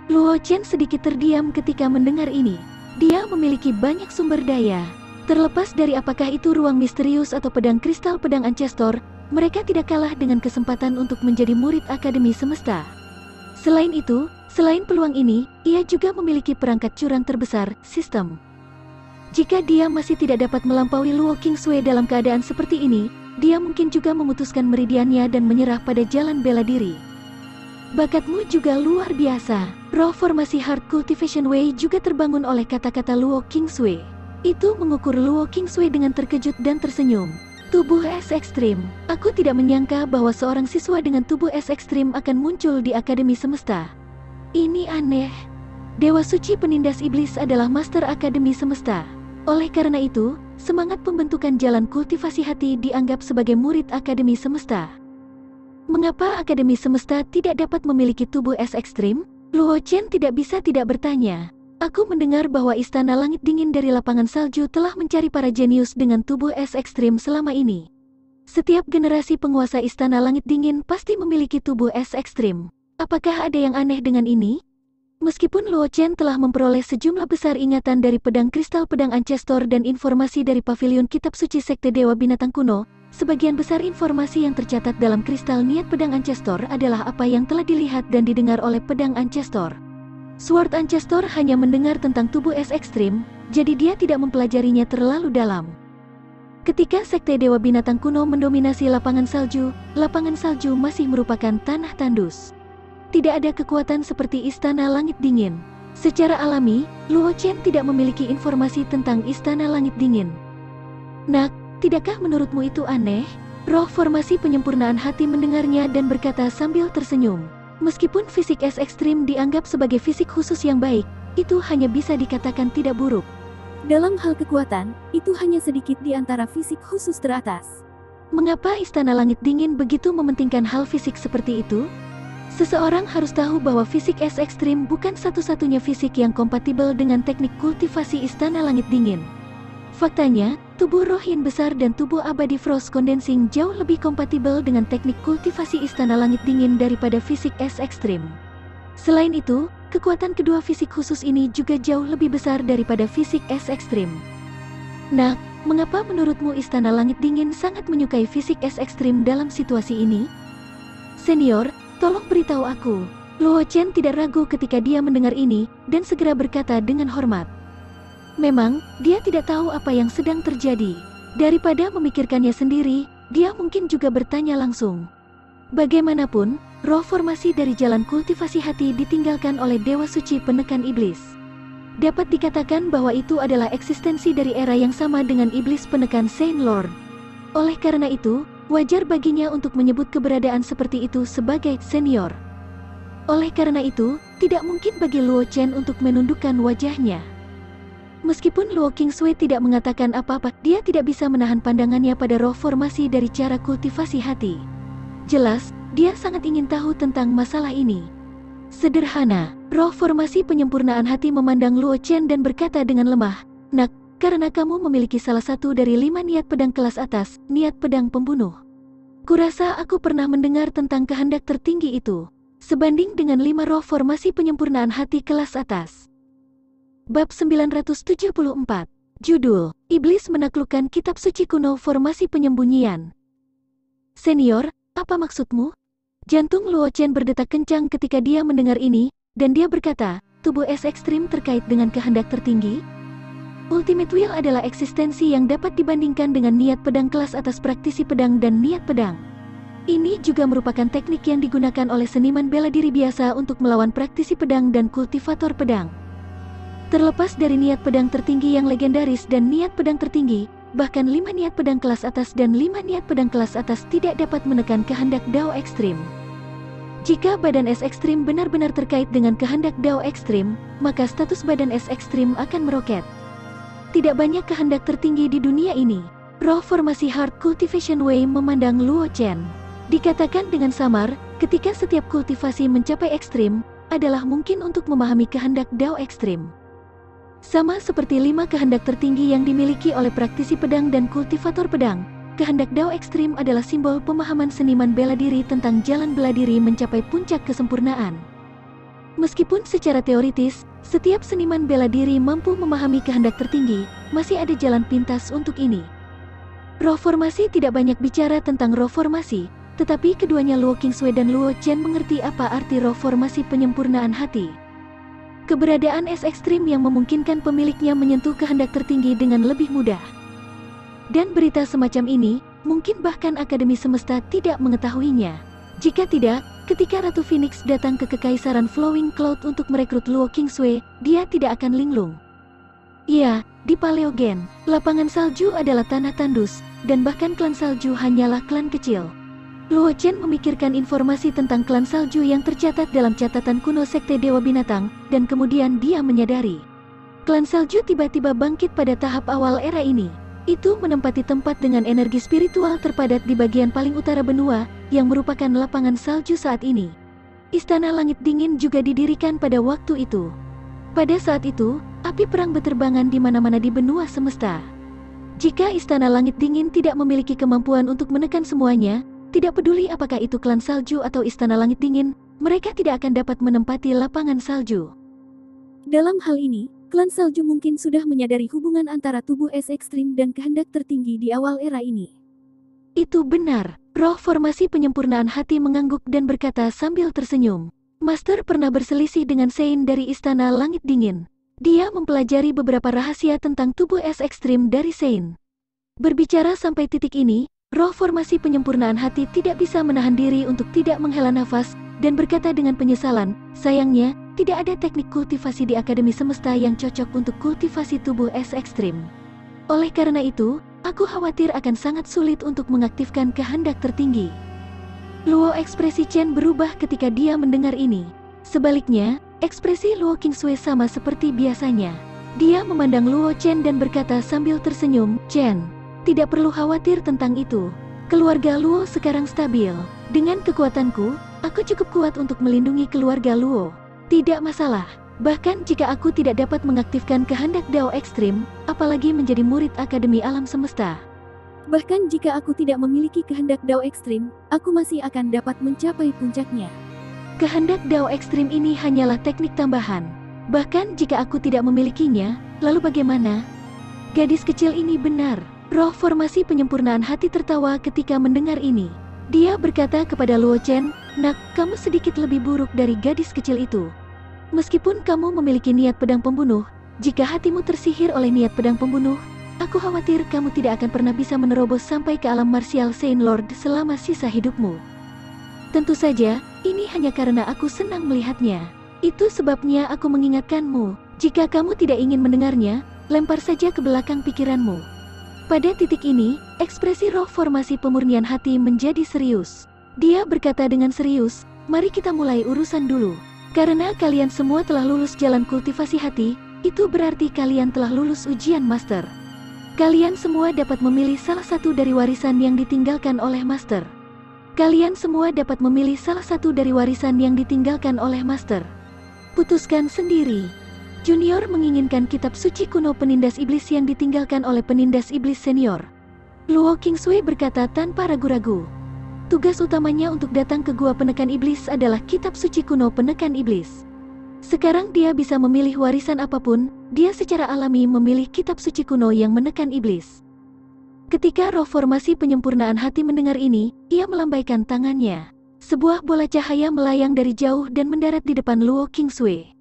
Luo Chen sedikit terdiam ketika mendengar ini. Dia memiliki banyak sumber daya. Terlepas dari apakah itu ruang misterius atau pedang kristal pedang Ancestor, mereka tidak kalah dengan kesempatan untuk menjadi murid Akademi Semesta. Selain itu, selain peluang ini, ia juga memiliki perangkat curang terbesar, sistem. Jika dia masih tidak dapat melampaui Luo Qingsui dalam keadaan seperti ini, dia mungkin juga memutuskan meridiannya dan menyerah pada jalan bela diri. Bakatmu juga luar biasa. Roh formasi Heart Cultivation Way juga terbangun oleh kata-kata Luo Qingsui. Itu mengukur Luo Qingsui dengan terkejut dan tersenyum. Tubuh es ekstrim. Aku tidak menyangka bahwa seorang siswa dengan tubuh es ekstrim akan muncul di Akademi Semesta. Ini aneh. Dewa Suci Penindas Iblis adalah Master Akademi Semesta. Oleh karena itu, semangat pembentukan jalan kultivasi hati dianggap sebagai murid Akademi Semesta. Mengapa Akademi Semesta tidak dapat memiliki tubuh es ekstrim? Luo Chen tidak bisa tidak bertanya. Aku mendengar bahwa Istana Langit Dingin dari lapangan salju telah mencari para jenius dengan tubuh es ekstrim selama ini. Setiap generasi penguasa Istana Langit Dingin pasti memiliki tubuh es ekstrim. Apakah ada yang aneh dengan ini? Meskipun Luo Chen telah memperoleh sejumlah besar ingatan dari pedang kristal pedang Ancestor dan informasi dari pavilion kitab suci Sekte Dewa Binatang Kuno, sebagian besar informasi yang tercatat dalam kristal niat pedang Ancestor adalah apa yang telah dilihat dan didengar oleh pedang Ancestor. Sword Ancestor hanya mendengar tentang tubuh es ekstrim, jadi dia tidak mempelajarinya terlalu dalam. Ketika Sekte Dewa Binatang Kuno mendominasi lapangan salju masih merupakan tanah tandus. Tidak ada kekuatan seperti Istana Langit Dingin. Secara alami, Luo Chen tidak memiliki informasi tentang Istana Langit Dingin. Nak, tidakkah menurutmu itu aneh? Roh formasi penyempurnaan hati mendengarnya dan berkata sambil tersenyum. Meskipun fisik es ekstrim dianggap sebagai fisik khusus yang baik, itu hanya bisa dikatakan tidak buruk. Dalam hal kekuatan, itu hanya sedikit di antara fisik khusus teratas. Mengapa Istana Langit Dingin begitu mementingkan hal fisik seperti itu? Seseorang harus tahu bahwa fisik es ekstrim bukan satu-satunya fisik yang kompatibel dengan teknik kultivasi Istana Langit Dingin. Faktanya, tubuh rohin besar dan tubuh abadi frost condensing jauh lebih kompatibel dengan teknik kultivasi Istana Langit Dingin daripada fisik es ekstrim. Selain itu, kekuatan kedua fisik khusus ini juga jauh lebih besar daripada fisik es ekstrim. Nah, mengapa menurutmu Istana Langit Dingin sangat menyukai fisik es ekstrim dalam situasi ini? Senior, tolong beritahu aku. Luo Chen tidak ragu ketika dia mendengar ini, dan segera berkata dengan hormat. Memang, dia tidak tahu apa yang sedang terjadi. Daripada memikirkannya sendiri, dia mungkin juga bertanya langsung. Bagaimanapun, roh formasi dari jalan kultivasi hati ditinggalkan oleh Dewa Suci Penekan Iblis. Dapat dikatakan bahwa itu adalah eksistensi dari era yang sama dengan Iblis Penekan Saint Lord. Oleh karena itu, wajar baginya untuk menyebut keberadaan seperti itu sebagai senior. Oleh karena itu, tidak mungkin bagi Luo Chen untuk menundukkan wajahnya. Meskipun Luo Qingsui tidak mengatakan apa-apa, dia tidak bisa menahan pandangannya pada roh formasi dari cara kultivasi hati. Jelas, dia sangat ingin tahu tentang masalah ini. Sederhana, roh formasi penyempurnaan hati memandang Luo Chen dan berkata dengan lemah, "Nak, karena kamu memiliki salah satu dari 5 niat pedang kelas atas, niat pedang pembunuh. Kurasa aku pernah mendengar tentang kehendak tertinggi itu, sebanding dengan 5 roh formasi penyempurnaan hati kelas atas." Bab 974. Judul, Iblis Menaklukkan Kitab Suci Kuno Formasi Penyembunyian. Senior, apa maksudmu? Jantung Luo Chen berdetak kencang ketika dia mendengar ini, dan dia berkata, tubuh es ekstrim terkait dengan kehendak tertinggi? Ultimate Will adalah eksistensi yang dapat dibandingkan dengan niat pedang kelas atas praktisi pedang dan niat pedang. Ini juga merupakan teknik yang digunakan oleh seniman bela diri biasa untuk melawan praktisi pedang dan kultivator pedang. Terlepas dari niat pedang tertinggi yang legendaris dan niat pedang tertinggi, bahkan 5 niat pedang kelas atas dan 5 niat pedang kelas atas tidak dapat menekan kehendak Dao ekstrim. Jika badan es ekstrim benar-benar terkait dengan kehendak Dao ekstrim, maka status badan es ekstrim akan meroket. Tidak banyak kehendak tertinggi di dunia ini. Roh formasi Heart Cultivation Way memandang Luo Chen. Dikatakan dengan samar, ketika setiap kultivasi mencapai ekstrim, adalah mungkin untuk memahami kehendak Dao ekstrim. Sama seperti 5 kehendak tertinggi yang dimiliki oleh praktisi pedang dan kultivator pedang, kehendak Dao ekstrim adalah simbol pemahaman seniman bela diri tentang jalan bela diri mencapai puncak kesempurnaan. Meskipun secara teoritis, setiap seniman bela diri mampu memahami kehendak tertinggi, masih ada jalan pintas untuk ini. Roh formasi tidak banyak bicara tentang roh formasi, tetapi keduanya Luo Qingsui dan Luo Chen mengerti apa arti roh formasi penyempurnaan hati. Keberadaan es ekstrim yang memungkinkan pemiliknya menyentuh kehendak tertinggi dengan lebih mudah. Dan berita semacam ini, mungkin bahkan Akademi Semesta tidak mengetahuinya. Jika tidak, ketika Ratu Phoenix datang ke Kekaisaran Flowing Cloud untuk merekrut Luo Qingsui, dia tidak akan linglung. Iya, di Paleogen, lapangan salju adalah tanah tandus, dan bahkan klan salju hanyalah klan kecil. Luo Chen memikirkan informasi tentang klan salju yang tercatat dalam catatan kuno Sekte Dewa Binatang, dan kemudian dia menyadari. Klan salju tiba-tiba bangkit pada tahap awal era ini. Itu menempati tempat dengan energi spiritual terpadat di bagian paling utara benua, yang merupakan lapangan salju saat ini. Istana Langit Dingin juga didirikan pada waktu itu. Pada saat itu, api perang berterbangan di mana-mana di benua semesta. Jika Istana Langit Dingin tidak memiliki kemampuan untuk menekan semuanya, tidak peduli apakah itu klan salju atau Istana Langit Dingin, mereka tidak akan dapat menempati lapangan salju. Dalam hal ini, klan salju mungkin sudah menyadari hubungan antara tubuh es ekstrim dan kehendak tertinggi di awal era ini. Itu benar, roh formasi penyempurnaan hati mengangguk dan berkata sambil tersenyum. Master pernah berselisih dengan Sein dari Istana Langit Dingin. Dia mempelajari beberapa rahasia tentang tubuh es ekstrim dari Sein. Berbicara sampai titik ini, roh formasi penyempurnaan hati tidak bisa menahan diri untuk tidak menghela nafas, dan berkata dengan penyesalan, sayangnya, tidak ada teknik kultivasi di Akademi Semesta yang cocok untuk kultivasi tubuh es ekstrim. Oleh karena itu, aku khawatir akan sangat sulit untuk mengaktifkan kehendak tertinggi. Luo ekspresi Chen berubah ketika dia mendengar ini. Sebaliknya, ekspresi Luo Qingsui sama seperti biasanya. Dia memandang Luo Chen dan berkata sambil tersenyum, Chen, tidak perlu khawatir tentang itu. Keluarga Luo sekarang stabil. Dengan kekuatanku, aku cukup kuat untuk melindungi keluarga Luo. Tidak masalah. Bahkan jika aku tidak dapat mengaktifkan kehendak Dao ekstrim, apalagi menjadi murid Akademi Alam Semesta. Bahkan jika aku tidak memiliki kehendak Dao ekstrim, aku masih akan dapat mencapai puncaknya. Kehendak Dao ekstrim ini hanyalah teknik tambahan. Bahkan jika aku tidak memilikinya, lalu bagaimana? Gadis kecil ini benar. Roh formasi penyempurnaan hati tertawa ketika mendengar ini. Dia berkata kepada Luo Chen, "Nak, kamu sedikit lebih buruk dari gadis kecil itu. Meskipun kamu memiliki niat pedang pembunuh, jika hatimu tersihir oleh niat pedang pembunuh, aku khawatir kamu tidak akan pernah bisa menerobos sampai ke alam martial Saint Lord selama sisa hidupmu. Tentu saja, ini hanya karena aku senang melihatnya. Itu sebabnya aku mengingatkanmu, jika kamu tidak ingin mendengarnya, lempar saja ke belakang pikiranmu." Pada titik ini, ekspresi roh formasi pemurnian hati menjadi serius. Dia berkata dengan serius, "Mari kita mulai urusan dulu. Karena kalian semua telah lulus jalan kultivasi hati, itu berarti kalian telah lulus ujian master. Kalian semua dapat memilih salah satu dari warisan yang ditinggalkan oleh master. Kalian semua dapat memilih salah satu dari warisan yang ditinggalkan oleh master. Putuskan sendiri." Junior menginginkan kitab suci kuno penindas iblis yang ditinggalkan oleh penindas iblis senior. Luo Qingsui berkata tanpa ragu-ragu. Tugas utamanya untuk datang ke gua penekan iblis adalah kitab suci kuno penekan iblis. Sekarang dia bisa memilih warisan apapun, dia secara alami memilih kitab suci kuno yang menekan iblis. Ketika roh formasi penyempurnaan hati mendengar ini, ia melambaikan tangannya. Sebuah bola cahaya melayang dari jauh dan mendarat di depan Luo Qingsui.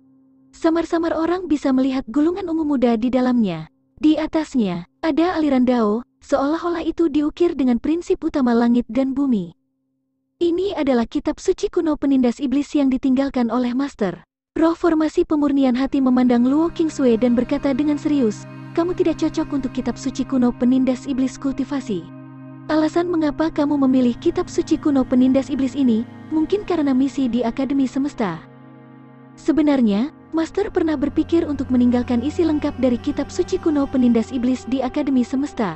Samar-samar orang bisa melihat gulungan ungu muda di dalamnya. Di atasnya, ada aliran dao, seolah-olah itu diukir dengan prinsip utama langit dan bumi. Ini adalah kitab suci kuno penindas iblis yang ditinggalkan oleh master. Roh formasi pemurnian hati memandang Luo Qingsui dan berkata dengan serius, "Kamu tidak cocok untuk kitab suci kuno penindas iblis kultivasi. Alasan mengapa kamu memilih kitab suci kuno penindas iblis ini, mungkin karena misi di Akademi Semesta." Sebenarnya, Master pernah berpikir untuk meninggalkan isi lengkap dari kitab suci kuno penindas iblis di Akademi Semesta.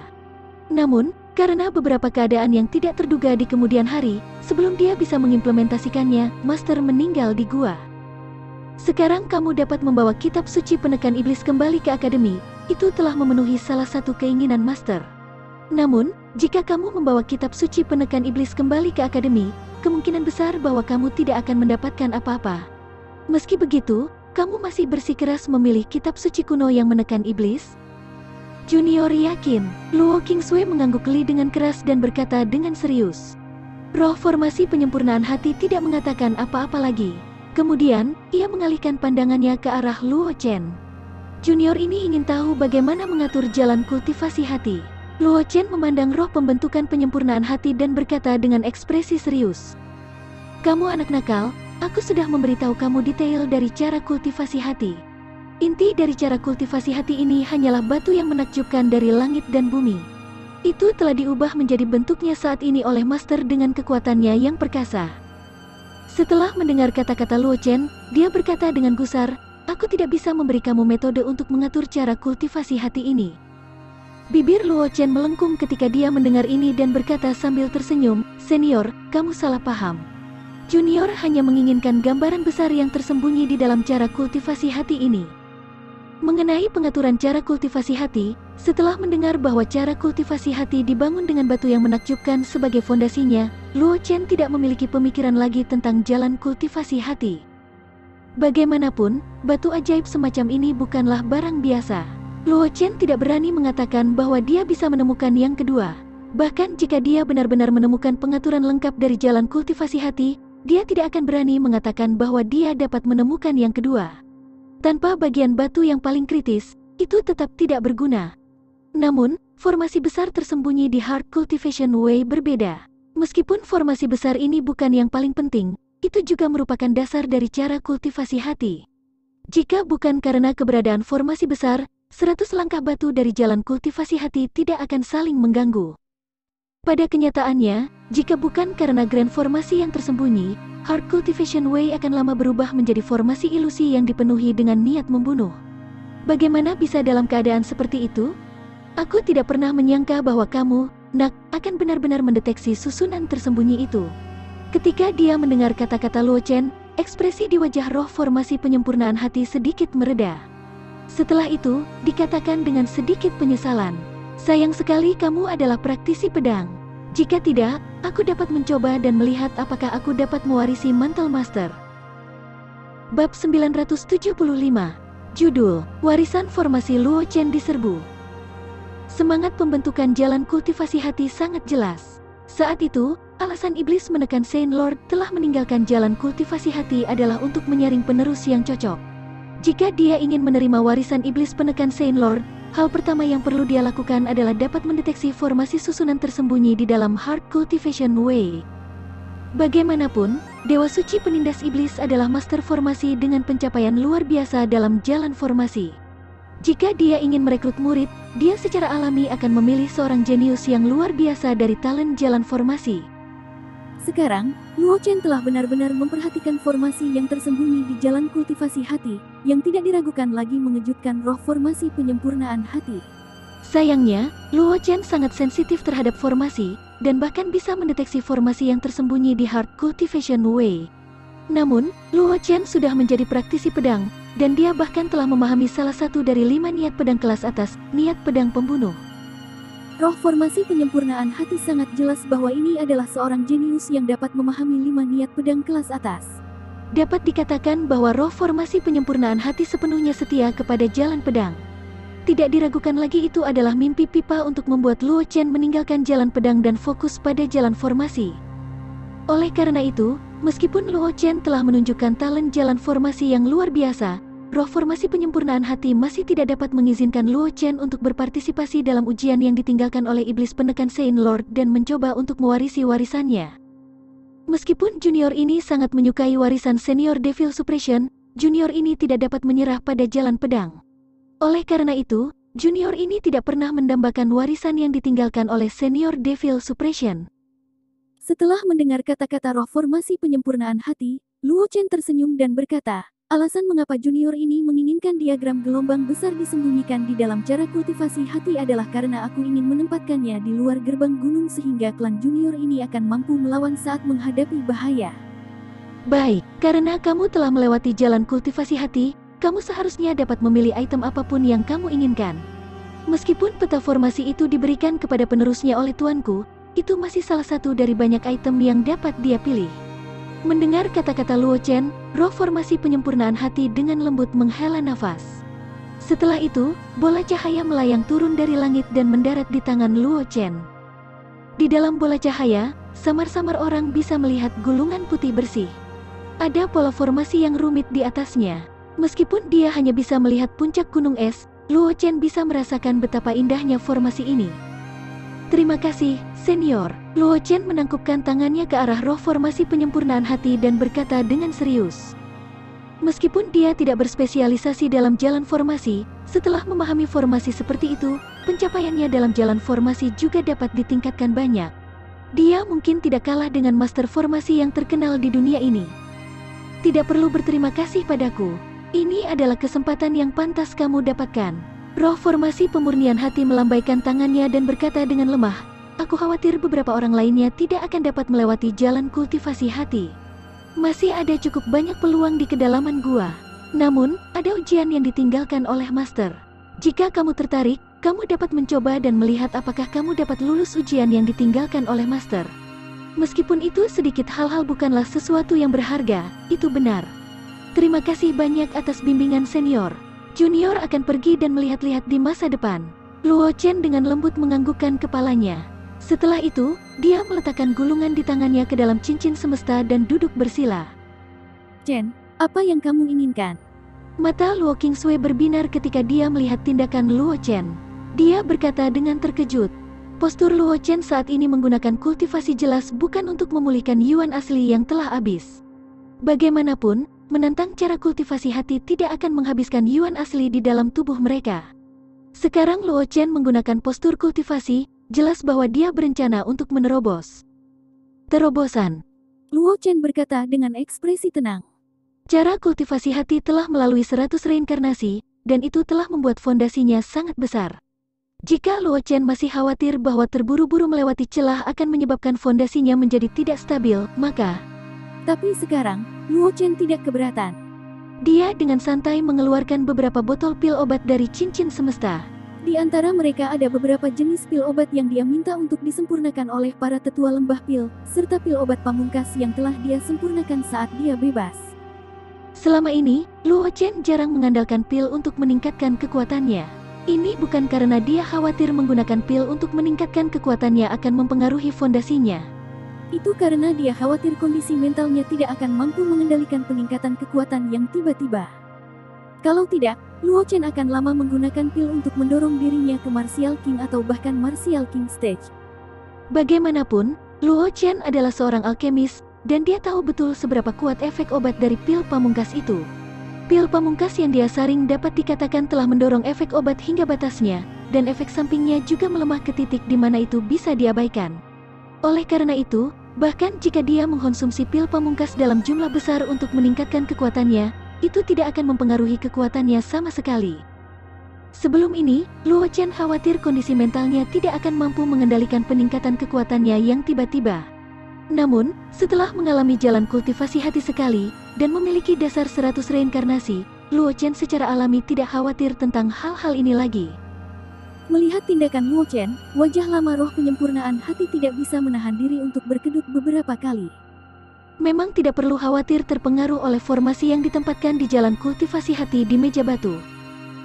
Namun, karena beberapa keadaan yang tidak terduga di kemudian hari, sebelum dia bisa mengimplementasikannya, Master meninggal di gua. Sekarang kamu dapat membawa kitab suci penekan iblis kembali ke Akademi, itu telah memenuhi salah satu keinginan Master. Namun, jika kamu membawa kitab suci penekan iblis kembali ke Akademi, kemungkinan besar bahwa kamu tidak akan mendapatkan apa-apa. Meski begitu, kamu masih bersikeras memilih kitab suci kuno yang menekan iblis? Junior yakin. Luo Qingsui mengangguk geli dengan keras dan berkata dengan serius. Roh formasi penyempurnaan hati tidak mengatakan apa-apa lagi. Kemudian, ia mengalihkan pandangannya ke arah Luo Chen. Junior ini ingin tahu bagaimana mengatur jalan kultivasi hati. Luo Chen memandang roh pembentukan penyempurnaan hati dan berkata dengan ekspresi serius. "Kamu anak nakal. Aku sudah memberitahu kamu detail dari cara kultivasi hati. Inti dari cara kultivasi hati ini hanyalah batu yang menakjubkan dari langit dan bumi. Itu telah diubah menjadi bentuknya saat ini oleh master dengan kekuatannya yang perkasa." Setelah mendengar kata-kata Luo Chen, dia berkata dengan gusar, "Aku tidak bisa memberi kamu metode untuk mengatur cara kultivasi hati ini." Bibir Luo Chen melengkung ketika dia mendengar ini dan berkata sambil tersenyum, "Senior, kamu salah paham. Junior hanya menginginkan gambaran besar yang tersembunyi di dalam cara kultivasi hati ini." Mengenai pengaturan cara kultivasi hati, setelah mendengar bahwa cara kultivasi hati dibangun dengan batu yang menakjubkan sebagai fondasinya, Luo Chen tidak memiliki pemikiran lagi tentang jalan kultivasi hati. Bagaimanapun, batu ajaib semacam ini bukanlah barang biasa. Luo Chen tidak berani mengatakan bahwa dia bisa menemukan yang kedua. Bahkan jika dia benar-benar menemukan pengaturan lengkap dari jalan kultivasi hati, dia tidak akan berani mengatakan bahwa dia dapat menemukan yang kedua. Tanpa bagian batu yang paling kritis, itu tetap tidak berguna. Namun, formasi besar tersembunyi di Heart Cultivation Way berbeda. Meskipun formasi besar ini bukan yang paling penting, itu juga merupakan dasar dari cara kultivasi hati. Jika bukan karena keberadaan formasi besar, 100 langkah batu dari jalan kultivasi hati tidak akan saling mengganggu. Pada kenyataannya, jika bukan karena grand formasi yang tersembunyi, Heart Cultivation Way akan lama berubah menjadi formasi ilusi yang dipenuhi dengan niat membunuh. Bagaimana bisa dalam keadaan seperti itu? Aku tidak pernah menyangka bahwa kamu, Nak, akan benar-benar mendeteksi susunan tersembunyi itu. Ketika dia mendengar kata-kata Luo Chen, ekspresi di wajah roh formasi penyempurnaan hati sedikit mereda. Setelah itu, dikatakan dengan sedikit penyesalan, "Sayang sekali kamu adalah praktisi pedang. Jika tidak, aku dapat mencoba dan melihat apakah aku dapat mewarisi mantel master." Bab 975. Judul, Warisan Formasi Luo Chen diserbu. Semangat pembentukan jalan kultivasi hati sangat jelas. Saat itu, alasan iblis menekan Saint Lord telah meninggalkan jalan kultivasi hati adalah untuk menyaring penerus yang cocok. Jika dia ingin menerima warisan iblis penekan Saint Lord, hal pertama yang perlu dia lakukan adalah dapat mendeteksi formasi susunan tersembunyi di dalam Heart Cultivation Way. Bagaimanapun, Dewa Suci penindas iblis adalah master formasi dengan pencapaian luar biasa dalam jalan formasi. Jika dia ingin merekrut murid, dia secara alami akan memilih seorang jenius yang luar biasa dari talent jalan formasi. Sekarang, Luo Chen telah benar-benar memperhatikan formasi yang tersembunyi di jalan kultivasi hati, yang tidak diragukan lagi mengejutkan roh formasi penyempurnaan hati. Sayangnya, Luo Chen sangat sensitif terhadap formasi, dan bahkan bisa mendeteksi formasi yang tersembunyi di Heart Cultivation Way. Namun, Luo Chen sudah menjadi praktisi pedang, dan dia bahkan telah memahami salah satu dari 5 niat pedang kelas atas, niat pedang pembunuh. Roh formasi penyempurnaan hati sangat jelas bahwa ini adalah seorang jenius yang dapat memahami 5 niat pedang kelas atas. Dapat dikatakan bahwa roh formasi penyempurnaan hati sepenuhnya setia kepada jalan pedang. Tidak diragukan lagi itu adalah mimpi pipa untuk membuat Luo Chen meninggalkan jalan pedang dan fokus pada jalan formasi. Oleh karena itu, meskipun Luo Chen telah menunjukkan talent jalan formasi yang luar biasa, roh formasi penyempurnaan hati masih tidak dapat mengizinkan Luo Chen untuk berpartisipasi dalam ujian yang ditinggalkan oleh iblis penekan Saint Lord dan mencoba untuk mewarisi warisannya. Meskipun junior ini sangat menyukai warisan senior Devil Suppression, junior ini tidak dapat menyerah pada jalan pedang. Oleh karena itu, junior ini tidak pernah mendambakan warisan yang ditinggalkan oleh senior Devil Suppression. Setelah mendengar kata-kata roh formasi penyempurnaan hati, Luo Chen tersenyum dan berkata, alasan mengapa junior ini menginginkan diagram gelombang besar disembunyikan di dalam cara kultivasi hati adalah karena aku ingin menempatkannya di luar gerbang gunung sehingga klan junior ini akan mampu melawan saat menghadapi bahaya. Baik, karena kamu telah melewati jalan kultivasi hati, kamu seharusnya dapat memilih item apapun yang kamu inginkan. Meskipun peta formasi itu diberikan kepada penerusnya oleh tuanku, itu masih salah satu dari banyak item yang dapat dia pilih. Mendengar kata-kata Luo Chen, roh formasi penyempurnaan hati dengan lembut menghela nafas. Setelah itu, bola cahaya melayang turun dari langit dan mendarat di tangan Luo Chen. Di dalam bola cahaya, samar-samar orang bisa melihat gulungan putih bersih. Ada pola formasi yang rumit di atasnya. Meskipun dia hanya bisa melihat puncak gunung es, Luo Chen bisa merasakan betapa indahnya formasi ini. Terima kasih, senior. Luo Chen menangkupkan tangannya ke arah roh formasi penyempurnaan hati dan berkata dengan serius. Meskipun dia tidak berspesialisasi dalam jalan formasi, setelah memahami formasi seperti itu, pencapaiannya dalam jalan formasi juga dapat ditingkatkan banyak. Dia mungkin tidak kalah dengan master formasi yang terkenal di dunia ini. Tidak perlu berterima kasih padaku. Ini adalah kesempatan yang pantas kamu dapatkan. Roh formasi pemurnian hati melambaikan tangannya dan berkata dengan lemah, aku khawatir beberapa orang lainnya tidak akan dapat melewati jalan kultivasi hati. Masih ada cukup banyak peluang di kedalaman gua. Namun, ada ujian yang ditinggalkan oleh master. Jika kamu tertarik, kamu dapat mencoba dan melihat apakah kamu dapat lulus ujian yang ditinggalkan oleh master. Meskipun itu sedikit hal-hal bukanlah sesuatu yang berharga, itu benar. Terima kasih banyak atas bimbingan senior. Junior akan pergi dan melihat-lihat di masa depan. Luo Chen dengan lembut menganggukkan kepalanya. Setelah itu, dia meletakkan gulungan di tangannya ke dalam cincin semesta dan duduk bersila. Chen, apa yang kamu inginkan? Mata Luo Qingsui berbinar ketika dia melihat tindakan Luo Chen. Dia berkata dengan terkejut. Postur Luo Chen saat ini menggunakan kultivasi jelas bukan untuk memulihkan Yuan asli yang telah habis. Bagaimanapun, menantang cara kultivasi hati tidak akan menghabiskan Yuan asli di dalam tubuh mereka. Sekarang Luo Chen menggunakan postur kultivasi, jelas bahwa dia berencana untuk menerobos. Terobosan. Luo Chen berkata dengan ekspresi tenang. Cara kultivasi hati telah melalui 100 reinkarnasi, dan itu telah membuat fondasinya sangat besar. Jika Luo Chen masih khawatir bahwa terburu-buru melewati celah akan menyebabkan fondasinya menjadi tidak stabil, maka... Tapi sekarang, Luo Chen tidak keberatan. Dia dengan santai mengeluarkan beberapa botol pil obat dari cincin semesta. Di antara mereka ada beberapa jenis pil obat yang dia minta untuk disempurnakan oleh para tetua lembah pil, serta pil obat pamungkas yang telah dia sempurnakan saat dia bebas. Selama ini, Luo Chen jarang mengandalkan pil untuk meningkatkan kekuatannya. Ini bukan karena dia khawatir menggunakan pil untuk meningkatkan kekuatannya akan mempengaruhi fondasinya. Itu karena dia khawatir kondisi mentalnya tidak akan mampu mengendalikan peningkatan kekuatan yang tiba-tiba. Kalau tidak, Luo Chen akan lama menggunakan pil untuk mendorong dirinya ke Martial King atau bahkan Martial King Stage. Bagaimanapun, Luo Chen adalah seorang alkemis, dan dia tahu betul seberapa kuat efek obat dari pil pamungkas itu. Pil pamungkas yang dia saring dapat dikatakan telah mendorong efek obat hingga batasnya, dan efek sampingnya juga melemah ke titik di mana itu bisa diabaikan. Oleh karena itu, bahkan jika dia mengkonsumsi pil pamungkas dalam jumlah besar untuk meningkatkan kekuatannya, itu tidak akan mempengaruhi kekuatannya sama sekali. Sebelum ini, Luo Chen khawatir kondisi mentalnya tidak akan mampu mengendalikan peningkatan kekuatannya yang tiba-tiba. Namun, setelah mengalami jalan kultivasi hati sekali, dan memiliki dasar 100 reinkarnasi, Luo Chen secara alami tidak khawatir tentang hal-hal ini lagi. Melihat tindakan Luo Chen, wajah lama roh penyempurnaan hati tidak bisa menahan diri untuk berkedut beberapa kali. Memang tidak perlu khawatir terpengaruh oleh formasi yang ditempatkan di jalan kultivasi hati di meja batu.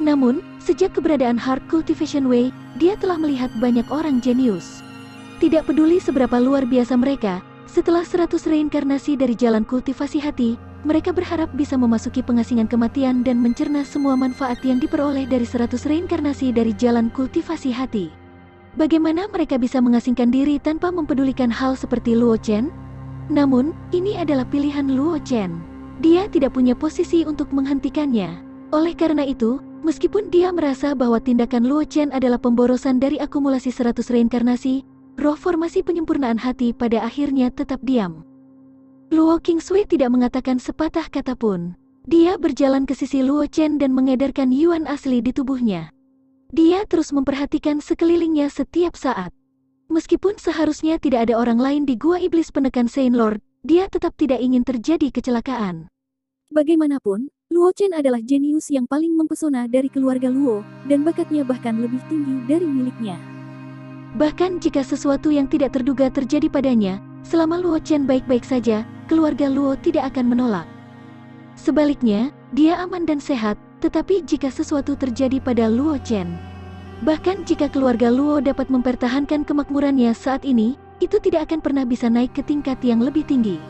Namun, sejak keberadaan Heart Cultivation Way, dia telah melihat banyak orang jenius. Tidak peduli seberapa luar biasa mereka, setelah 100 reinkarnasi dari jalan kultivasi hati, mereka berharap bisa memasuki pengasingan kematian dan mencerna semua manfaat yang diperoleh dari 100 reinkarnasi dari jalan kultivasi hati. Bagaimana mereka bisa mengasingkan diri tanpa mempedulikan hal seperti Luo Chen? Namun, ini adalah pilihan Luo Chen. Dia tidak punya posisi untuk menghentikannya. Oleh karena itu, meskipun dia merasa bahwa tindakan Luo Chen adalah pemborosan dari akumulasi 100 reinkarnasi, roh formasi penyempurnaan hati pada akhirnya tetap diam. Luo Qingsui tidak mengatakan sepatah kata pun. Dia berjalan ke sisi Luo Chen dan mengedarkan yuan asli di tubuhnya. Dia terus memperhatikan sekelilingnya setiap saat. Meskipun seharusnya tidak ada orang lain di gua iblis penekan Saint Lord, dia tetap tidak ingin terjadi kecelakaan. Bagaimanapun, Luo Chen adalah jenius yang paling mempesona dari keluarga Luo, dan bakatnya bahkan lebih tinggi dari miliknya. Bahkan jika sesuatu yang tidak terduga terjadi padanya, selama Luo Chen baik-baik saja, keluarga Luo tidak akan menolak. Sebaliknya, dia aman dan sehat, tetapi jika sesuatu terjadi pada Luo Chen, bahkan jika keluarga Luo dapat mempertahankan kemakmurannya saat ini, itu tidak akan pernah bisa naik ke tingkat yang lebih tinggi.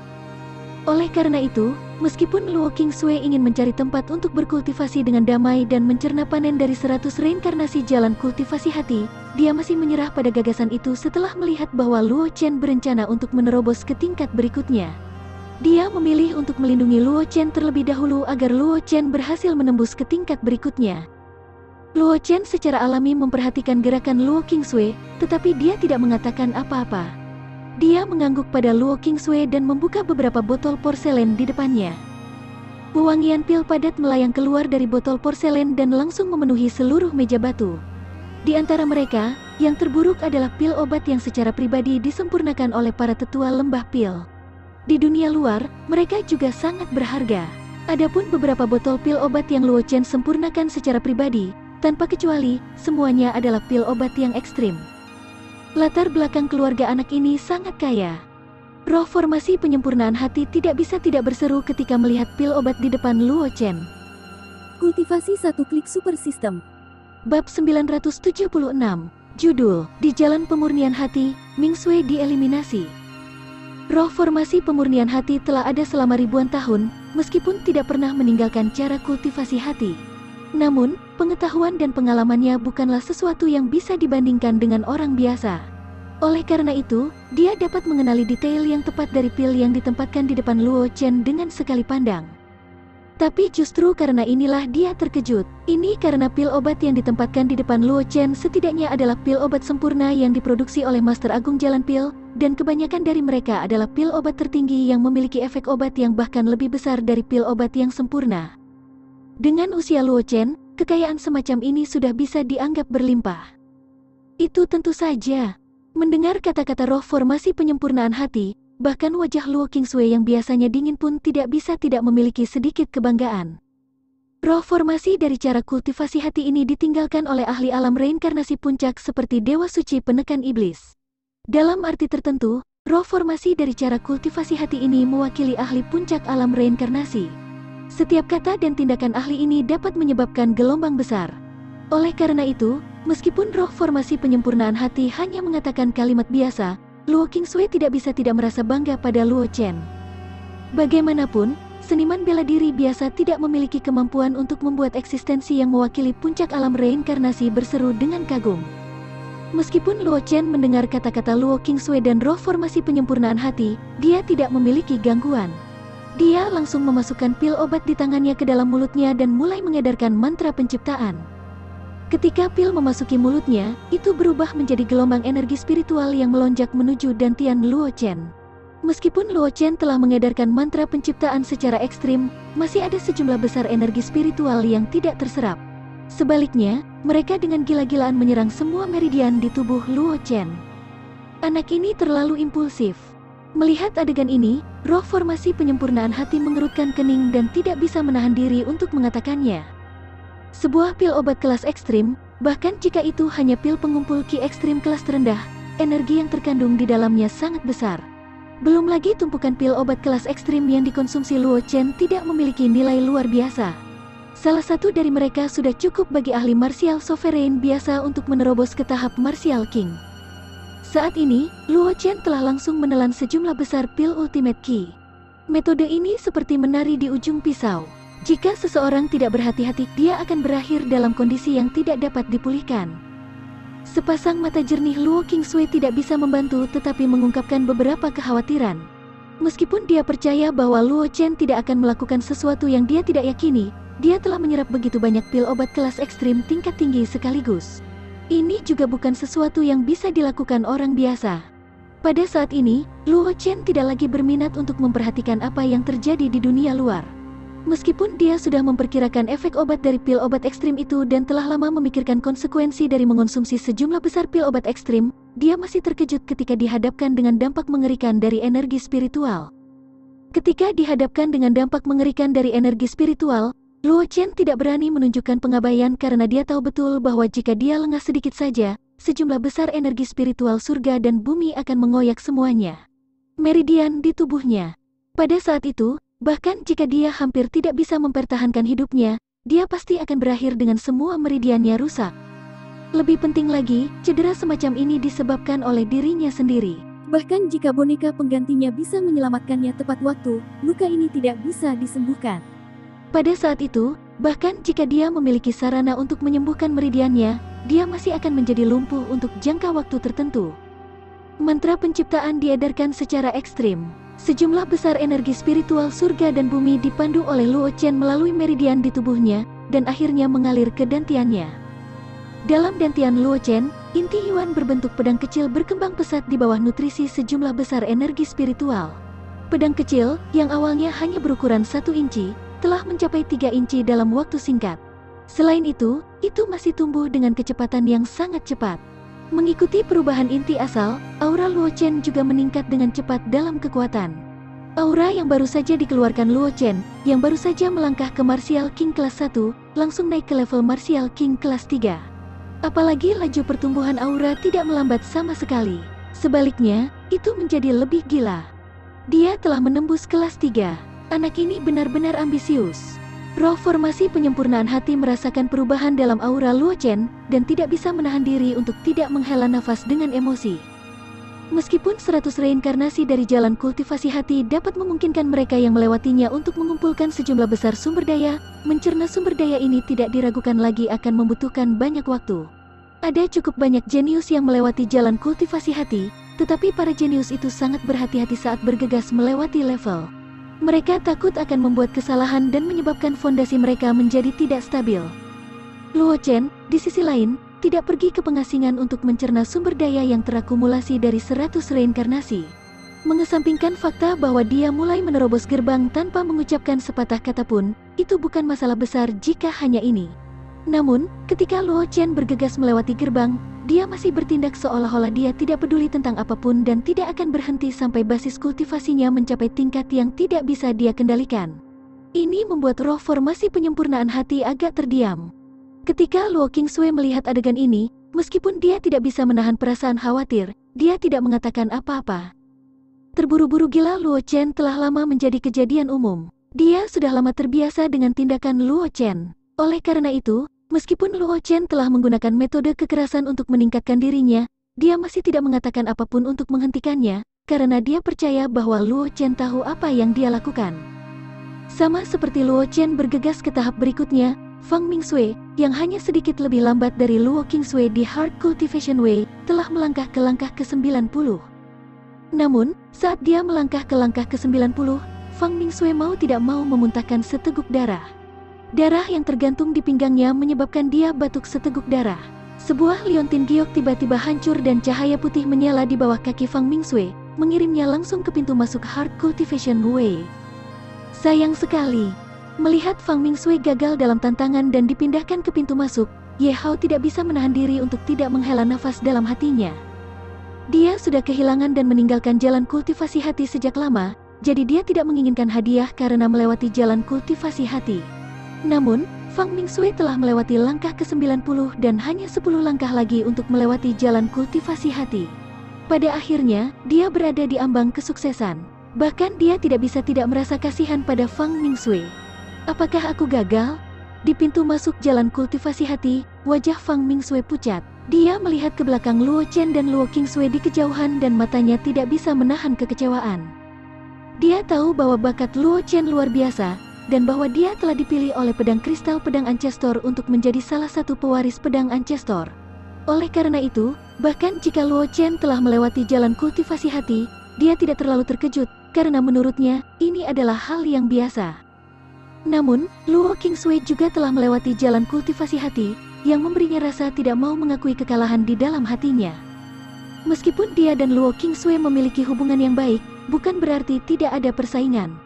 Oleh karena itu, meskipun Luo Qingsui ingin mencari tempat untuk berkultivasi dengan damai dan mencerna panen dari 100 reinkarnasi jalan kultivasi hati, dia masih menyerah pada gagasan itu setelah melihat bahwa Luo Chen berencana untuk menerobos ke tingkat berikutnya. Dia memilih untuk melindungi Luo Chen terlebih dahulu agar Luo Chen berhasil menembus ke tingkat berikutnya. Luo Chen secara alami memperhatikan gerakan Luo Qingsui, tetapi dia tidak mengatakan apa-apa. Dia mengangguk pada Luo Qingsui dan membuka beberapa botol porselen di depannya. Wewangian pil padat melayang keluar dari botol porselen dan langsung memenuhi seluruh meja batu. Di antara mereka, yang terburuk adalah pil obat yang secara pribadi disempurnakan oleh para tetua lembah pil. Di dunia luar, mereka juga sangat berharga. Adapun beberapa botol pil obat yang Luo Chen sempurnakan secara pribadi, tanpa kecuali, semuanya adalah pil obat yang ekstrim. Latar belakang keluarga anak ini sangat kaya. Roh formasi penyempurnaan hati tidak bisa tidak berseru ketika melihat pil obat di depan Luo Chen. Kultivasi satu klik super system. Bab 976, Judul, Di Jalan Pemurnian Hati, Ming Sui dieliminasi. Roh formasi pemurnian hati telah ada selama ribuan tahun, meskipun tidak pernah meninggalkan cara kultivasi hati. Namun, pengetahuan dan pengalamannya bukanlah sesuatu yang bisa dibandingkan dengan orang biasa. Oleh karena itu, dia dapat mengenali detail yang tepat dari pil yang ditempatkan di depan Luo Chen dengan sekali pandang. Tapi justru karena inilah dia terkejut. Ini karena pil obat yang ditempatkan di depan Luo Chen setidaknya adalah pil obat sempurna yang diproduksi oleh Master Agung Jalan Pil, dan kebanyakan dari mereka adalah pil obat tertinggi yang memiliki efek obat yang bahkan lebih besar dari pil obat yang sempurna. Dengan usia Luo Chen, kekayaan semacam ini sudah bisa dianggap berlimpah. Itu tentu saja. Mendengar kata-kata roh formasi penyempurnaan hati, bahkan wajah Luo Qingsui yang biasanya dingin pun tidak bisa tidak memiliki sedikit kebanggaan. Roh formasi dari cara kultivasi hati ini ditinggalkan oleh ahli alam reinkarnasi puncak seperti Dewa Suci Penekan Iblis. Dalam arti tertentu, roh formasi dari cara kultivasi hati ini mewakili ahli puncak alam reinkarnasi. Setiap kata dan tindakan ahli ini dapat menyebabkan gelombang besar. Oleh karena itu, meskipun roh formasi penyempurnaan hati hanya mengatakan kalimat biasa, Luo Qingsui tidak bisa tidak merasa bangga pada Luo Chen. Bagaimanapun, seniman bela diri biasa tidak memiliki kemampuan untuk membuat eksistensi yang mewakili puncak alam reinkarnasi berseru dengan kagum. Meskipun Luo Chen mendengar kata-kata Luo Qingsui dan roh formasi penyempurnaan hati, dia tidak memiliki gangguan. Dia langsung memasukkan pil obat di tangannya ke dalam mulutnya dan mulai mengedarkan mantra penciptaan. Ketika pil memasuki mulutnya, itu berubah menjadi gelombang energi spiritual yang melonjak menuju dantian Luo Chen. Meskipun Luo Chen telah mengedarkan mantra penciptaan secara ekstrim, masih ada sejumlah besar energi spiritual yang tidak terserap. Sebaliknya, mereka dengan gila-gilaan menyerang semua meridian di tubuh Luo Chen. Anak ini terlalu impulsif. Melihat adegan ini, roh formasi penyempurnaan hati mengerutkan kening dan tidak bisa menahan diri untuk mengatakannya. Sebuah pil obat kelas ekstrim, bahkan jika itu hanya pil pengumpul ki ekstrim kelas terendah, energi yang terkandung di dalamnya sangat besar. Belum lagi tumpukan pil obat kelas ekstrim yang dikonsumsi Luo Chen tidak memiliki nilai luar biasa. Salah satu dari mereka sudah cukup bagi ahli martial sovereign biasa untuk menerobos ke tahap martial king. Saat ini, Luo Chen telah langsung menelan sejumlah besar pil ultimate ki. Metode ini seperti menari di ujung pisau. Jika seseorang tidak berhati-hati, dia akan berakhir dalam kondisi yang tidak dapat dipulihkan. Sepasang mata jernih Luo Qingsui tidak bisa membantu tetapi mengungkapkan beberapa kekhawatiran. Meskipun dia percaya bahwa Luo Chen tidak akan melakukan sesuatu yang dia tidak yakini, dia telah menyerap begitu banyak pil obat kelas ekstrim tingkat tinggi sekaligus. Ini juga bukan sesuatu yang bisa dilakukan orang biasa. Pada saat ini, Luo Chen tidak lagi berminat untuk memperhatikan apa yang terjadi di dunia luar. Meskipun dia sudah memperkirakan efek obat dari pil obat ekstrim itu dan telah lama memikirkan konsekuensi dari mengonsumsi sejumlah besar pil obat ekstrim, dia masih terkejut ketika dihadapkan dengan dampak mengerikan dari energi spiritual. Ketika dihadapkan dengan dampak mengerikan dari energi spiritual, Luo Chen tidak berani menunjukkan pengabaian karena dia tahu betul bahwa jika dia lengah sedikit saja, sejumlah besar energi spiritual surga dan bumi akan mengoyak semuanya. Meridian di tubuhnya. Pada saat itu, bahkan jika dia hampir tidak bisa mempertahankan hidupnya, dia pasti akan berakhir dengan semua meridiannya rusak. Lebih penting lagi, cedera semacam ini disebabkan oleh dirinya sendiri. Bahkan jika boneka penggantinya bisa menyelamatkannya tepat waktu, luka ini tidak bisa disembuhkan. Pada saat itu, bahkan jika dia memiliki sarana untuk menyembuhkan meridiannya, dia masih akan menjadi lumpuh untuk jangka waktu tertentu. Mantra penciptaan diedarkan secara ekstrim. Sejumlah besar energi spiritual surga dan bumi dipandu oleh Luo Chen melalui meridian di tubuhnya, dan akhirnya mengalir ke dantiannya. Dalam dantian Luo Chen, inti Yuan berbentuk pedang kecil berkembang pesat di bawah nutrisi sejumlah besar energi spiritual. Pedang kecil, yang awalnya hanya berukuran 1 inci, telah mencapai 3 inci dalam waktu singkat. Selain itu masih tumbuh dengan kecepatan yang sangat cepat. Mengikuti perubahan inti asal, aura Luo Chen juga meningkat dengan cepat dalam kekuatan. Aura yang baru saja dikeluarkan Luo Chen, yang baru saja melangkah ke Martial King kelas 1, langsung naik ke level Martial King kelas 3. Apalagi laju pertumbuhan aura tidak melambat sama sekali. Sebaliknya, itu menjadi lebih gila. Dia telah menembus kelas 3. Anak ini benar-benar ambisius. Roh formasi penyempurnaan hati merasakan perubahan dalam aura Luo Chen dan tidak bisa menahan diri untuk tidak menghela nafas dengan emosi. Meskipun 100 reinkarnasi dari jalan kultivasi hati dapat memungkinkan mereka yang melewatinya untuk mengumpulkan sejumlah besar sumber daya, mencerna sumber daya ini tidak diragukan lagi akan membutuhkan banyak waktu. Ada cukup banyak jenius yang melewati jalan kultivasi hati, tetapi para jenius itu sangat berhati-hati saat bergegas melewati level. Mereka takut akan membuat kesalahan dan menyebabkan fondasi mereka menjadi tidak stabil. Luo Chen, di sisi lain, tidak pergi ke pengasingan untuk mencerna sumber daya yang terakumulasi dari 100 reinkarnasi. Mengesampingkan fakta bahwa dia mulai menerobos gerbang tanpa mengucapkan sepatah kata pun, itu bukan masalah besar jika hanya ini. Namun, ketika Luo Chen bergegas melewati gerbang, dia masih bertindak seolah-olah dia tidak peduli tentang apapun dan tidak akan berhenti sampai basis kultivasinya mencapai tingkat yang tidak bisa dia kendalikan. Ini membuat roh formasi penyempurnaan hati agak terdiam. Ketika Luo Qingsui melihat adegan ini, meskipun dia tidak bisa menahan perasaan khawatir, dia tidak mengatakan apa-apa. Terburu-buru gila Luo Chen telah lama menjadi kejadian umum. Dia sudah lama terbiasa dengan tindakan Luo Chen. Oleh karena itu, Meskipun Luo Chen telah menggunakan metode kekerasan untuk meningkatkan dirinya, dia masih tidak mengatakan apapun untuk menghentikannya, karena dia percaya bahwa Luo Chen tahu apa yang dia lakukan. Sama seperti Luo Chen bergegas ke tahap berikutnya, Fang Mingsui, yang hanya sedikit lebih lambat dari Luo Qingsui di Heart Cultivation Way, telah melangkah ke langkah ke-90. Namun, saat dia melangkah ke langkah ke-90, Fang Mingsui mau tidak mau memuntahkan seteguk darah. Darah yang tergantung di pinggangnya menyebabkan dia batuk seteguk darah. Sebuah liontin giok tiba-tiba hancur dan cahaya putih menyala di bawah kaki Fang Mingsui, mengirimnya langsung ke pintu masuk Heart Cultivation Way. Sayang sekali. Melihat Fang Mingsui gagal dalam tantangan dan dipindahkan ke pintu masuk, Ye Hao tidak bisa menahan diri untuk tidak menghela nafas dalam hatinya. Dia sudah kehilangan dan meninggalkan jalan kultivasi hati sejak lama, jadi dia tidak menginginkan hadiah karena melewati jalan kultivasi hati. Namun, Fang Mingsui telah melewati langkah ke-90 dan hanya 10 langkah lagi untuk melewati jalan kultivasi hati. Pada akhirnya, dia berada di ambang kesuksesan. Bahkan dia tidak bisa tidak merasa kasihan pada Fang Mingsui. Apakah aku gagal? Di pintu masuk jalan kultivasi hati, wajah Fang Mingsui pucat. Dia melihat ke belakang Luo Chen dan Luo Qingsui di kejauhan dan matanya tidak bisa menahan kekecewaan. Dia tahu bahwa bakat Luo Chen luar biasa, dan bahwa dia telah dipilih oleh pedang kristal pedang Ancestor untuk menjadi salah satu pewaris pedang Ancestor. Oleh karena itu, bahkan jika Luo Chen telah melewati jalan kultivasi hati, dia tidak terlalu terkejut, karena menurutnya, ini adalah hal yang biasa. Namun, Luo Qingsui juga telah melewati jalan kultivasi hati, yang memberinya rasa tidak mau mengakui kekalahan di dalam hatinya. Meskipun dia dan Luo Qingsui memiliki hubungan yang baik, bukan berarti tidak ada persaingan.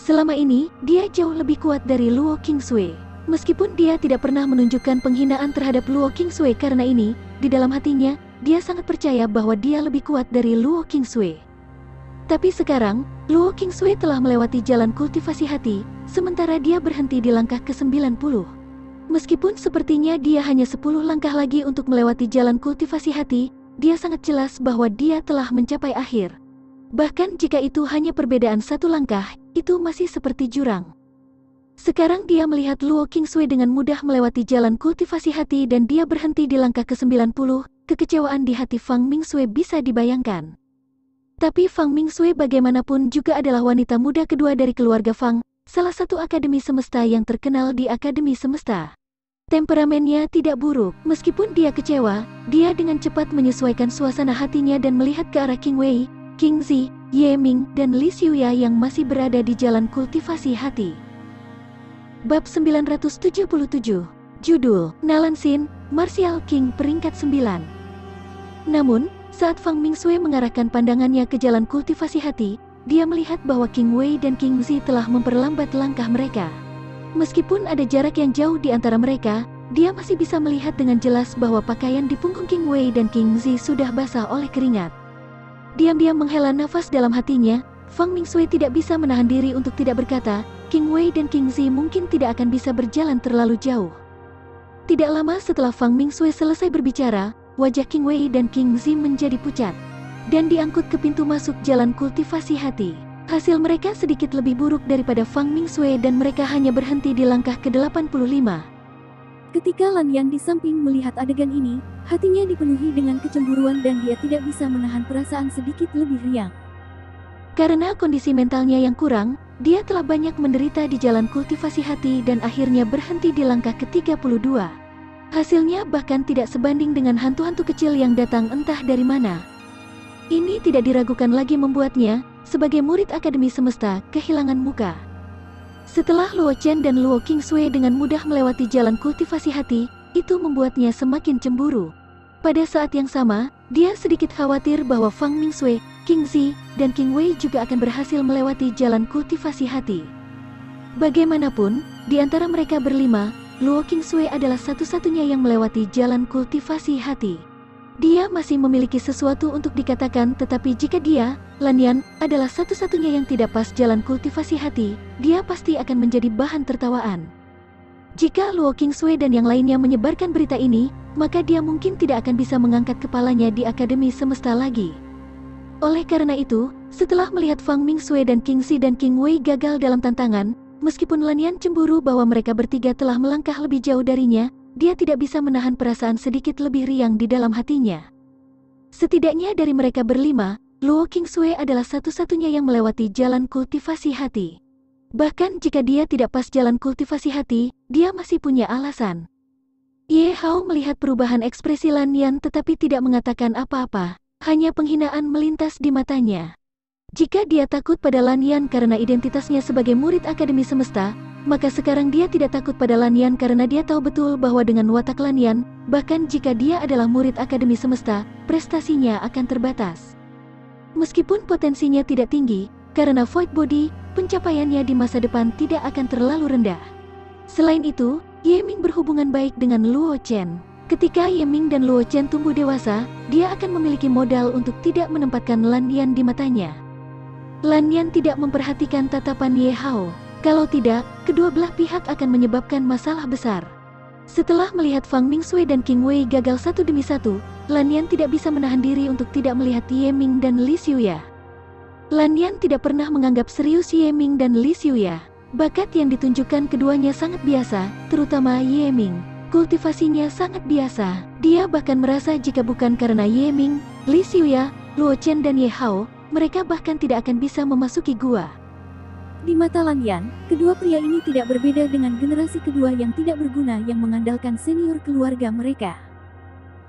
Selama ini, dia jauh lebih kuat dari Luo Qingsui. Meskipun dia tidak pernah menunjukkan penghinaan terhadap Luo Qingsui karena ini, di dalam hatinya, dia sangat percaya bahwa dia lebih kuat dari Luo Qingsui. Tapi sekarang, Luo Qingsui telah melewati jalan kultivasi hati, sementara dia berhenti di langkah ke-90. Meskipun sepertinya dia hanya 10 langkah lagi untuk melewati jalan kultivasi hati, dia sangat jelas bahwa dia telah mencapai akhir. Bahkan jika itu hanya perbedaan 1 langkah, itu masih seperti jurang. Sekarang dia melihat Luo Qingsui dengan mudah melewati jalan kultivasi hati dan dia berhenti di langkah ke-90, kekecewaan di hati Fang Mingsui bisa dibayangkan. Tapi Fang Mingsui bagaimanapun juga adalah wanita muda kedua dari keluarga Fang, salah satu akademi semesta yang terkenal di akademi semesta. Temperamennya tidak buruk, meskipun dia kecewa, dia dengan cepat menyesuaikan suasana hatinya dan melihat ke arah Qing Wei, Qing Zi, Ye Ming, dan Li Xiuya yang masih berada di jalan kultivasi hati. Bab 977, Judul, Nalan Xin, Martial King peringkat 9. Namun, saat Fang Mingsui mengarahkan pandangannya ke jalan kultivasi hati, dia melihat bahwa Qing Wei dan Qing Zi telah memperlambat langkah mereka. Meskipun ada jarak yang jauh di antara mereka, dia masih bisa melihat dengan jelas bahwa pakaian di punggung Qing Wei dan Qing Zi sudah basah oleh keringat. Diam-diam menghela nafas dalam hatinya, Fang Mingsui tidak bisa menahan diri untuk tidak berkata, Qing Wei dan Qing Zi mungkin tidak akan bisa berjalan terlalu jauh. Tidak lama setelah Fang Mingsui selesai berbicara, wajah Qing Wei dan Qing Zi menjadi pucat, dan diangkut ke pintu masuk jalan kultivasi hati. Hasil mereka sedikit lebih buruk daripada Fang Mingsui dan mereka hanya berhenti di langkah ke-85. Ketika Lan Yan di samping melihat adegan ini, hatinya dipenuhi dengan kecemburuan dan dia tidak bisa menahan perasaan sedikit lebih riang. Karena kondisi mentalnya yang kurang, dia telah banyak menderita di jalan kultivasi hati dan akhirnya berhenti di langkah ke-32. Hasilnya bahkan tidak sebanding dengan hantu-hantu kecil yang datang entah dari mana. Ini tidak diragukan lagi membuatnya, sebagai murid Akademi Semesta, kehilangan muka. Setelah Luo Chen dan Luo Qingsui dengan mudah melewati jalan kultivasi hati, itu membuatnya semakin cemburu. Pada saat yang sama, dia sedikit khawatir bahwa Fang Mingsui, Qing Zi, dan Qing Wei juga akan berhasil melewati jalan kultivasi hati. Bagaimanapun, di antara mereka berlima, Luo Qingsui adalah satu-satunya yang melewati jalan kultivasi hati. Dia masih memiliki sesuatu untuk dikatakan, tetapi jika dia, Lan Yan, adalah satu-satunya yang tidak pas jalan kultivasi hati, dia pasti akan menjadi bahan tertawaan. Jika Luo Qingsui dan yang lainnya menyebarkan berita ini, maka dia mungkin tidak akan bisa mengangkat kepalanya di Akademi Semesta lagi. Oleh karena itu, setelah melihat Fang Mingsui dan Qing Zi dan Qing Wei gagal dalam tantangan, meskipun Lan Yan cemburu bahwa mereka bertiga telah melangkah lebih jauh darinya, dia tidak bisa menahan perasaan sedikit lebih riang di dalam hatinya. Setidaknya dari mereka berlima, Luo Qingsui adalah satu-satunya yang melewati jalan kultivasi hati. Bahkan jika dia tidak pas jalan kultivasi hati, dia masih punya alasan. Ye Hao melihat perubahan ekspresi Lan Yan tetapi tidak mengatakan apa-apa, hanya penghinaan melintas di matanya. Jika dia takut pada Lan Yan karena identitasnya sebagai murid Akademi Semesta, maka sekarang dia tidak takut pada Lan Yan karena dia tahu betul bahwa dengan watak Lan Yan, bahkan jika dia adalah murid Akademi Semesta, prestasinya akan terbatas. Meskipun potensinya tidak tinggi, karena Void Body, pencapaiannya di masa depan tidak akan terlalu rendah. Selain itu, Ye Ming berhubungan baik dengan Luo Chen. Ketika Ye Ming dan Luo Chen tumbuh dewasa, dia akan memiliki modal untuk tidak menempatkan Lan Yan di matanya. Lan Yan tidak memperhatikan tatapan Ye Hao. Kalau tidak, kedua belah pihak akan menyebabkan masalah besar. Setelah melihat Fang Mingsui dan Qing Wei gagal satu demi satu, Lan Yan tidak bisa menahan diri untuk tidak melihat Ye Ming dan Li Xiuya. Lan Yan tidak pernah menganggap serius Ye Ming dan Li Xiuya. Bakat yang ditunjukkan keduanya sangat biasa, terutama Ye Ming. Kultivasinya sangat biasa. Dia bahkan merasa jika bukan karena Ye Ming, Li Xiuya, Luo Chen dan Ye Hao, mereka bahkan tidak akan bisa memasuki gua. Di mata Lan Yan, kedua pria ini tidak berbeda dengan generasi kedua yang tidak berguna yang mengandalkan senior keluarga mereka.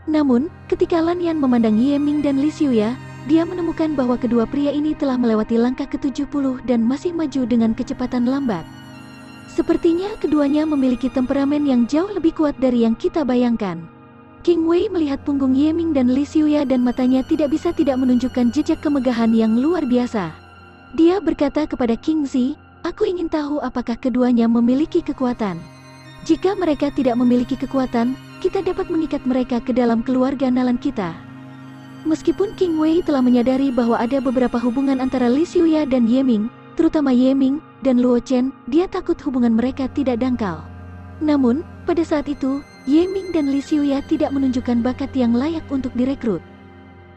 Namun, ketika Lan Yan memandang Ye Ming dan Li Xiuya, dia menemukan bahwa kedua pria ini telah melewati langkah ke-70 dan masih maju dengan kecepatan lambat. Sepertinya keduanya memiliki temperamen yang jauh lebih kuat dari yang kita bayangkan. Qing Wei melihat punggung Ye Ming dan Li Xiuya dan matanya tidak bisa tidak menunjukkan jejak kemegahan yang luar biasa. Dia berkata kepada Qing Zi, "Aku ingin tahu apakah keduanya memiliki kekuatan. Jika mereka tidak memiliki kekuatan, kita dapat mengikat mereka ke dalam keluarga Nalan kita." Meskipun Qing Wei telah menyadari bahwa ada beberapa hubungan antara Li Xiuya dan Ye Ming, terutama Ye Ming dan Luo Chen, dia takut hubungan mereka tidak dangkal. Namun, pada saat itu, Ye Ming dan Li Xiuya tidak menunjukkan bakat yang layak untuk direkrut.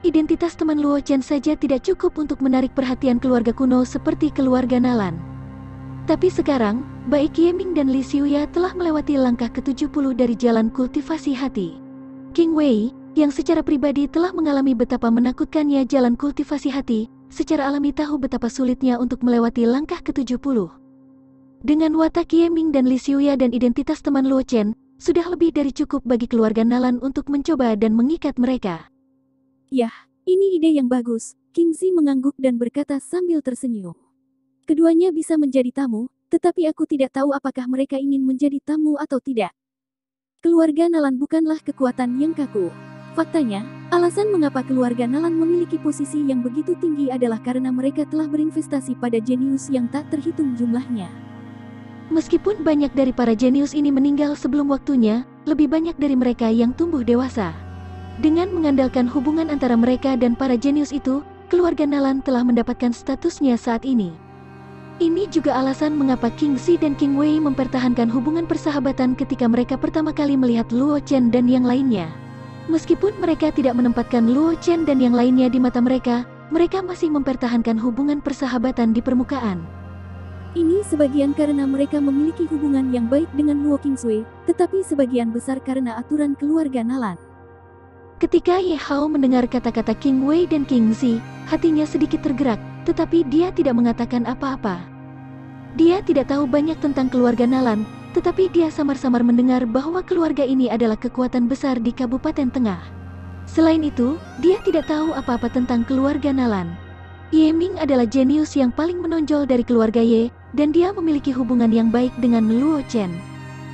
Identitas teman Luo Chen saja tidak cukup untuk menarik perhatian keluarga kuno seperti keluarga Nalan. Tapi sekarang, baik Ye Ming dan Li Xiuya telah melewati langkah ke-70 dari jalan kultivasi hati. Qing Wei, yang secara pribadi telah mengalami betapa menakutkannya jalan kultivasi hati, secara alami tahu betapa sulitnya untuk melewati langkah ke-70. Dengan watak Ye Ming dan Li Xiuya dan identitas teman Luo Chen, sudah lebih dari cukup bagi keluarga Nalan untuk mencoba dan mengikat mereka. Yah, ini ide yang bagus, Qing Zi mengangguk dan berkata sambil tersenyum. Keduanya bisa menjadi tamu, tetapi aku tidak tahu apakah mereka ingin menjadi tamu atau tidak. Keluarga Nalan bukanlah kekuatan yang kaku. Faktanya, alasan mengapa keluarga Nalan memiliki posisi yang begitu tinggi adalah karena mereka telah berinvestasi pada jenius yang tak terhitung jumlahnya. Meskipun banyak dari para jenius ini meninggal sebelum waktunya, lebih banyak dari mereka yang tumbuh dewasa. Dengan mengandalkan hubungan antara mereka dan para jenius itu, keluarga Nalan telah mendapatkan statusnya saat ini. Ini juga alasan mengapa Qing Zi dan Qing Wei mempertahankan hubungan persahabatan ketika mereka pertama kali melihat Luo Chen dan yang lainnya. Meskipun mereka tidak menempatkan Luo Chen dan yang lainnya di mata mereka, mereka masih mempertahankan hubungan persahabatan di permukaan. Ini sebagian karena mereka memiliki hubungan yang baik dengan Luo Qingsui, tetapi sebagian besar karena aturan keluarga Nalan. Ketika Ye Hao mendengar kata-kata Qing Wei dan Qing Zi, hatinya sedikit tergerak, tetapi dia tidak mengatakan apa-apa. Dia tidak tahu banyak tentang keluarga Nalan, tetapi dia samar-samar mendengar bahwa keluarga ini adalah kekuatan besar di Kabupaten Tengah. Selain itu, dia tidak tahu apa-apa tentang keluarga Nalan. Ye Ming adalah jenius yang paling menonjol dari keluarga Ye, dan dia memiliki hubungan yang baik dengan Luo Chen.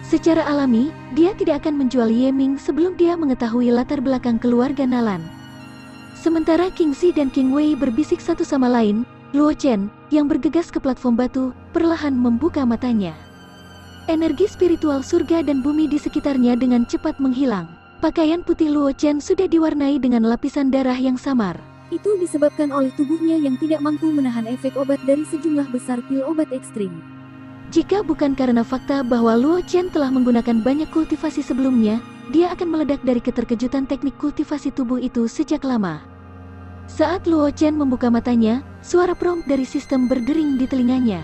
Secara alami, dia tidak akan menjual Ye Ming sebelum dia mengetahui latar belakang keluarga Nalan. Sementara Qing Zi dan Qing Wei berbisik satu sama lain, Luo Chen, yang bergegas ke platform batu, perlahan membuka matanya. Energi spiritual surga dan bumi di sekitarnya dengan cepat menghilang. Pakaian putih Luo Chen sudah diwarnai dengan lapisan darah yang samar. Itu disebabkan oleh tubuhnya yang tidak mampu menahan efek obat dari sejumlah besar pil obat ekstrim. Jika bukan karena fakta bahwa Luo Chen telah menggunakan banyak kultivasi sebelumnya, dia akan meledak dari keterkejutan teknik kultivasi tubuh itu sejak lama. Saat Luo Chen membuka matanya, suara prompt dari sistem berdering di telinganya.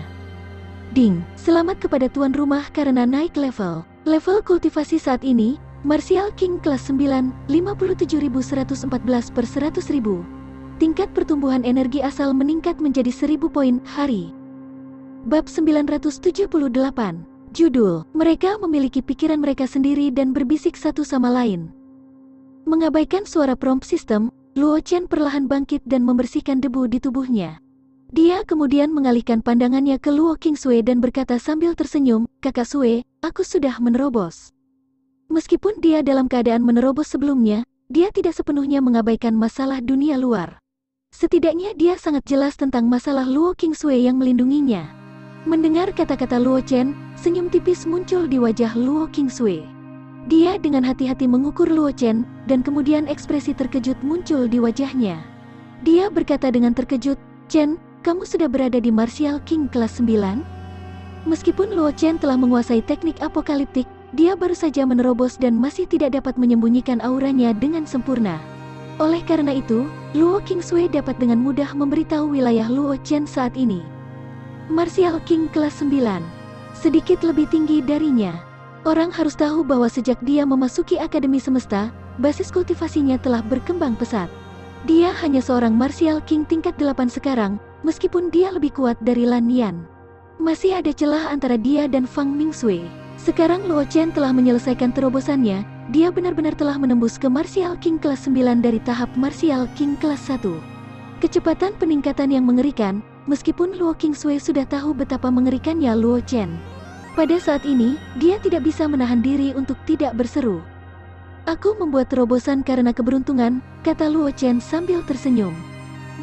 Ding, selamat kepada tuan rumah karena naik level. Level kultivasi saat ini, Martial King kelas 9, 57.114 per 100.000. Tingkat pertumbuhan energi asal meningkat menjadi 1000 poin hari. Bab 978. Judul, mereka memiliki pikiran mereka sendiri dan berbisik satu sama lain. Mengabaikan suara prompt system, Luo Chen perlahan bangkit dan membersihkan debu di tubuhnya. Dia kemudian mengalihkan pandangannya ke Luo Qingsui dan berkata sambil tersenyum, "Kakak Sui, aku sudah menerobos." Meskipun dia dalam keadaan menerobos sebelumnya, dia tidak sepenuhnya mengabaikan masalah dunia luar. Setidaknya dia sangat jelas tentang masalah Luo Qingsui yang melindunginya. Mendengar kata-kata Luo Chen, senyum tipis muncul di wajah Luo Qingsui. Dia dengan hati-hati mengukur Luo Chen, dan kemudian ekspresi terkejut muncul di wajahnya. Dia berkata dengan terkejut, "Chen, kamu sudah berada di Martial King kelas 9? Meskipun Luo Chen telah menguasai teknik apokaliptik, dia baru saja menerobos dan masih tidak dapat menyembunyikan auranya dengan sempurna. Oleh karena itu, Luo Qingsui dapat dengan mudah memberitahu wilayah Luo Chen saat ini. Martial King kelas 9, sedikit lebih tinggi darinya. Orang harus tahu bahwa sejak dia memasuki Akademi Semesta, basis kultivasinya telah berkembang pesat. Dia hanya seorang Martial King tingkat 8 sekarang, meskipun dia lebih kuat dari Lan Yan. Masih ada celah antara dia dan Fang Mingsui. Sekarang Luo Chen telah menyelesaikan terobosannya, dia benar-benar telah menembus ke Martial King kelas 9 dari tahap Martial King kelas 1. Kecepatan peningkatan yang mengerikan, meskipun Luo Qingsui sudah tahu betapa mengerikannya Luo Chen. Pada saat ini, dia tidak bisa menahan diri untuk tidak berseru. "Aku membuat terobosan karena keberuntungan," kata Luo Chen sambil tersenyum.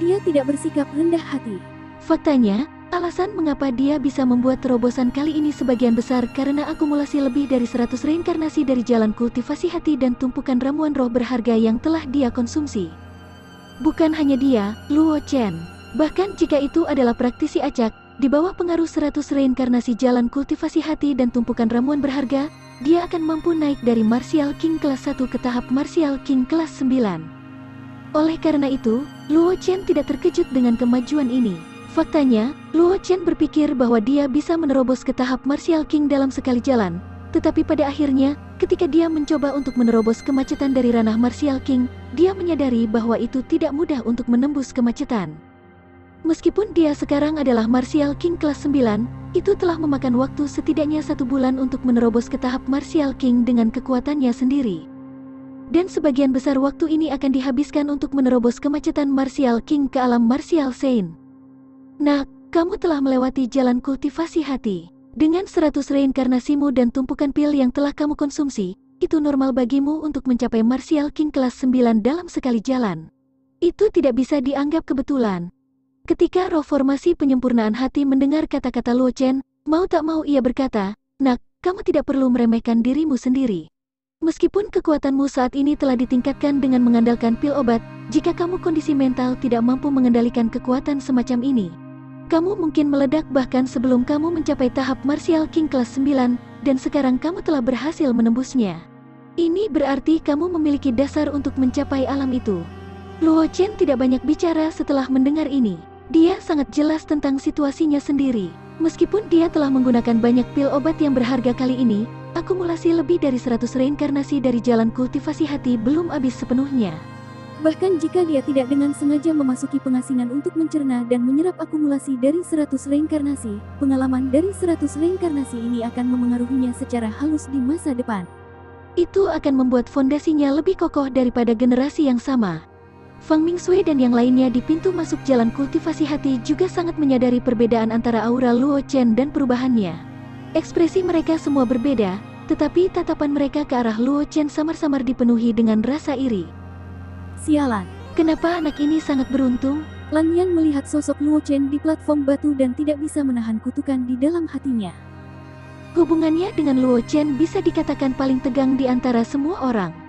Dia tidak bersikap rendah hati. Faktanya, alasan mengapa dia bisa membuat terobosan kali ini sebagian besar karena akumulasi lebih dari 100 reinkarnasi dari jalan kultivasi hati dan tumpukan ramuan roh berharga yang telah dia konsumsi. Bukan hanya dia, Luo Chen. Bahkan jika itu adalah praktisi acak, di bawah pengaruh 100 reinkarnasi jalan kultivasi hati dan tumpukan ramuan berharga, dia akan mampu naik dari Martial King kelas 1 ke tahap Martial King kelas 9. Oleh karena itu, Luo Chen tidak terkejut dengan kemajuan ini. Faktanya, Luo Chen berpikir bahwa dia bisa menerobos ke tahap Martial King dalam sekali jalan, tetapi pada akhirnya, ketika dia mencoba untuk menerobos kemacetan dari ranah Martial King, dia menyadari bahwa itu tidak mudah untuk menembus kemacetan. Meskipun dia sekarang adalah Martial King kelas 9, itu telah memakan waktu setidaknya 1 bulan untuk menerobos ke tahap Martial King dengan kekuatannya sendiri. Dan sebagian besar waktu ini akan dihabiskan untuk menerobos kemacetan Martial King ke alam Martial Saint. Nah, kamu telah melewati jalan kultivasi hati. Dengan 100 reinkarnasimu dan tumpukan pil yang telah kamu konsumsi, itu normal bagimu untuk mencapai Martial King kelas 9 dalam sekali jalan. Itu tidak bisa dianggap kebetulan. Ketika roh formasi penyempurnaan hati mendengar kata-kata Luo Chen, mau tak mau ia berkata, "Nak, kamu tidak perlu meremehkan dirimu sendiri. Meskipun kekuatanmu saat ini telah ditingkatkan dengan mengandalkan pil obat, jika kamu kondisi mental tidak mampu mengendalikan kekuatan semacam ini, kamu mungkin meledak bahkan sebelum kamu mencapai tahap Martial King kelas 9, dan sekarang kamu telah berhasil menembusnya. Ini berarti kamu memiliki dasar untuk mencapai alam itu." Luo Chen tidak banyak bicara setelah mendengar ini. Dia sangat jelas tentang situasinya sendiri. Meskipun dia telah menggunakan banyak pil obat yang berharga kali ini, akumulasi lebih dari 100 reinkarnasi dari jalan kultivasi hati belum habis sepenuhnya. Bahkan jika dia tidak dengan sengaja memasuki pengasingan untuk mencerna dan menyerap akumulasi dari 100 reinkarnasi, pengalaman dari 100 reinkarnasi ini akan memengaruhinya secara halus di masa depan. Itu akan membuat fondasinya lebih kokoh daripada generasi yang sama. Fang Mingsui dan yang lainnya di pintu masuk jalan kultivasi hati juga sangat menyadari perbedaan antara aura Luo Chen dan perubahannya. Ekspresi mereka semua berbeda, tetapi tatapan mereka ke arah Luo Chen samar-samar dipenuhi dengan rasa iri. Sialan, kenapa anak ini sangat beruntung? Lan Yan melihat sosok Luo Chen di platform batu dan tidak bisa menahan kutukan di dalam hatinya. Hubungannya dengan Luo Chen bisa dikatakan paling tegang di antara semua orang.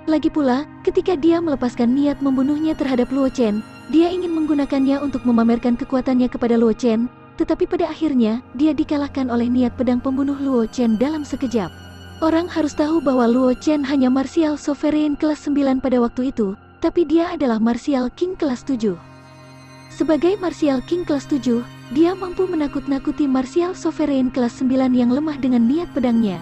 Lagi pula, ketika dia melepaskan niat membunuhnya terhadap Luo Chen, dia ingin menggunakannya untuk memamerkan kekuatannya kepada Luo Chen, tetapi pada akhirnya, dia dikalahkan oleh niat pedang pembunuh Luo Chen dalam sekejap. Orang harus tahu bahwa Luo Chen hanya Martial Sovereign kelas 9 pada waktu itu, tapi dia adalah Martial King kelas 7. Sebagai Martial King kelas 7, dia mampu menakut-nakuti Martial Sovereign kelas 9 yang lemah dengan niat pedangnya.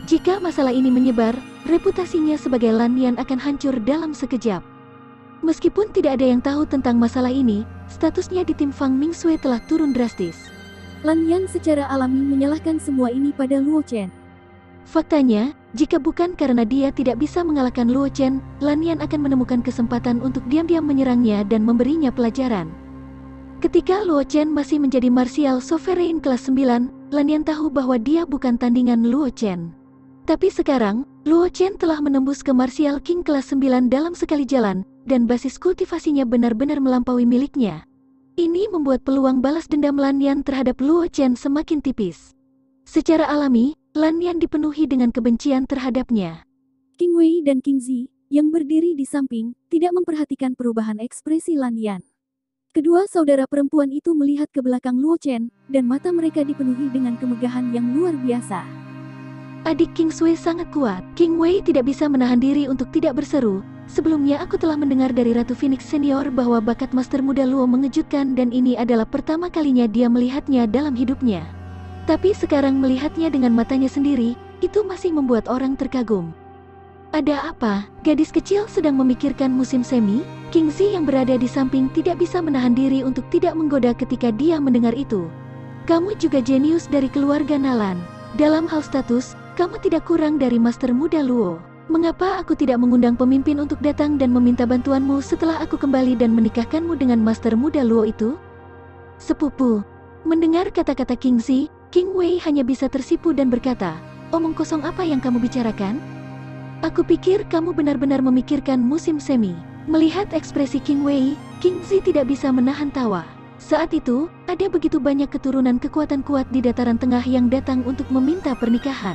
Jika masalah ini menyebar, reputasinya sebagai Lanyan akan hancur dalam sekejap. Meskipun tidak ada yang tahu tentang masalah ini, statusnya di tim Fang Mingsui telah turun drastis. Lanyan secara alami menyalahkan semua ini pada Luo Chen. Faktanya, jika bukan karena dia tidak bisa mengalahkan Luo Chen, Lanyan akan menemukan kesempatan untuk diam-diam menyerangnya dan memberinya pelajaran. Ketika Luo Chen masih menjadi martial sovereign kelas 9, Lanyan tahu bahwa dia bukan tandingan Luo Chen. Tapi sekarang, Luo Chen telah menembus ke martial king kelas 9 dalam sekali jalan, dan basis kultivasinya benar-benar melampaui miliknya. Ini membuat peluang balas dendam Lanyan terhadap Luo Chen semakin tipis. Secara alami, Lanyan dipenuhi dengan kebencian terhadapnya. King Wei dan King Zi, yang berdiri di samping, tidak memperhatikan perubahan ekspresi Lanyan. Kedua saudara perempuan itu melihat ke belakang Luo Chen, dan mata mereka dipenuhi dengan kemegahan yang luar biasa. Adik King Sui sangat kuat. King Wei tidak bisa menahan diri untuk tidak berseru. Sebelumnya aku telah mendengar dari Ratu Phoenix Senior bahwa bakat Master Muda Luo mengejutkan dan ini adalah pertama kalinya dia melihatnya dalam hidupnya. Tapi sekarang melihatnya dengan matanya sendiri, itu masih membuat orang terkagum. Ada apa? Gadis kecil sedang memikirkan musim semi? King Zi yang berada di samping tidak bisa menahan diri untuk tidak menggoda ketika dia mendengar itu. Kamu juga jenius dari keluarga Nalan. Dalam hal status, kamu tidak kurang dari Master Muda Luo. Mengapa aku tidak mengundang pemimpin untuk datang dan meminta bantuanmu setelah aku kembali dan menikahkanmu dengan Master Muda Luo itu? Sepupu. Mendengar kata-kata King Zi, King Wei hanya bisa tersipu dan berkata, omong kosong apa yang kamu bicarakan? Aku pikir kamu benar-benar memikirkan musim semi. Melihat ekspresi King Wei, King Zi tidak bisa menahan tawa. Saat itu, ada begitu banyak keturunan kekuatan kuat di dataran tengah yang datang untuk meminta pernikahan.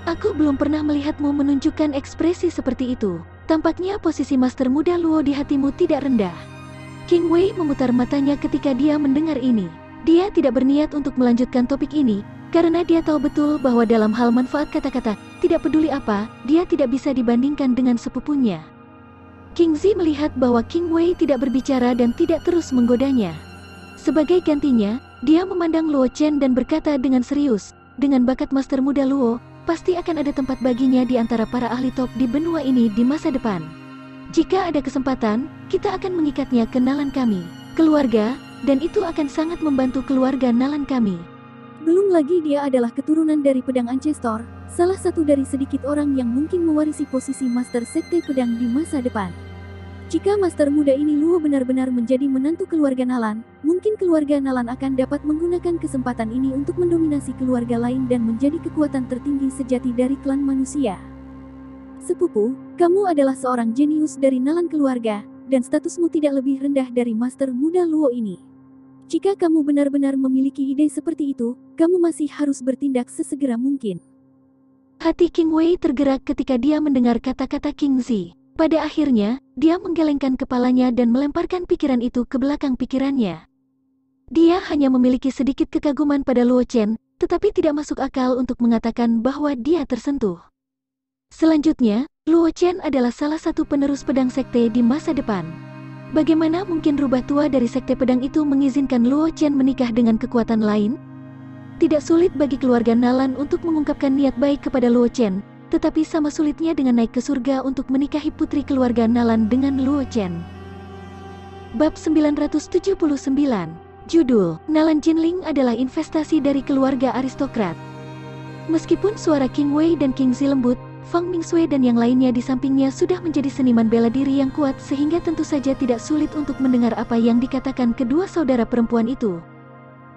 Aku belum pernah melihatmu menunjukkan ekspresi seperti itu. Tampaknya posisi Master Muda Luo di hatimu tidak rendah. King Wei memutar matanya ketika dia mendengar ini. Dia tidak berniat untuk melanjutkan topik ini, karena dia tahu betul bahwa dalam hal manfaat kata-kata, tidak peduli apa, dia tidak bisa dibandingkan dengan sepupunya. King Zi melihat bahwa King Wei tidak berbicara dan tidak terus menggodanya. Sebagai gantinya, dia memandang Luo Chen dan berkata dengan serius, dengan bakat Master Muda Luo, pasti akan ada tempat baginya di antara para ahli top di benua ini di masa depan. Jika ada kesempatan, kita akan mengikatnya ke Nalan kami, keluarga, dan itu akan sangat membantu keluarga Nalan kami. Belum lagi dia adalah keturunan dari pedang Ancestor, salah satu dari sedikit orang yang mungkin mewarisi posisi Master Sekte Pedang di masa depan. Jika Master Muda ini Luo benar-benar menjadi menantu keluarga Nalan, mungkin keluarga Nalan akan dapat menggunakan kesempatan ini untuk mendominasi keluarga lain dan menjadi kekuatan tertinggi sejati dari klan manusia. Sepupu, kamu adalah seorang jenius dari Nalan keluarga, dan statusmu tidak lebih rendah dari Master Muda Luo ini. Jika kamu benar-benar memiliki ide seperti itu, kamu masih harus bertindak sesegera mungkin. Hati King Wei tergerak ketika dia mendengar kata-kata King Zi. Pada akhirnya, dia menggelengkan kepalanya dan melemparkan pikiran itu ke belakang pikirannya. Dia hanya memiliki sedikit kekaguman pada Luo Chen, tetapi tidak masuk akal untuk mengatakan bahwa dia tersentuh. Selanjutnya, Luo Chen adalah salah satu penerus pedang sekte di masa depan. Bagaimana mungkin rubah tua dari sekte pedang itu mengizinkan Luo Chen menikah dengan kekuatan lain? Tidak sulit bagi keluarga Nalan untuk mengungkapkan niat baik kepada Luo Chen, tetapi sama sulitnya dengan naik ke surga untuk menikahi putri keluarga Nalan dengan Luo Chen. Bab 979. Judul, Nalan Jinling adalah investasi dari keluarga aristokrat. Meskipun suara King Wei dan King Zi lembut, Fang Mingsui dan yang lainnya di sampingnya sudah menjadi seniman bela diri yang kuat sehingga tentu saja tidak sulit untuk mendengar apa yang dikatakan kedua saudara perempuan itu.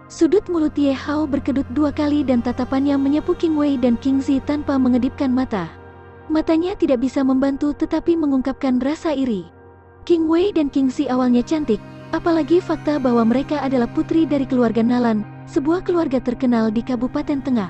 Sudut mulut Ye Hao berkedut dua kali dan tatapannya menyapu King Wei dan King Zi tanpa mengedipkan mata. Matanya tidak bisa membantu tetapi mengungkapkan rasa iri. King Wei dan King Zi awalnya cantik, apalagi fakta bahwa mereka adalah putri dari keluarga Nalan, sebuah keluarga terkenal di Kabupaten Tengah.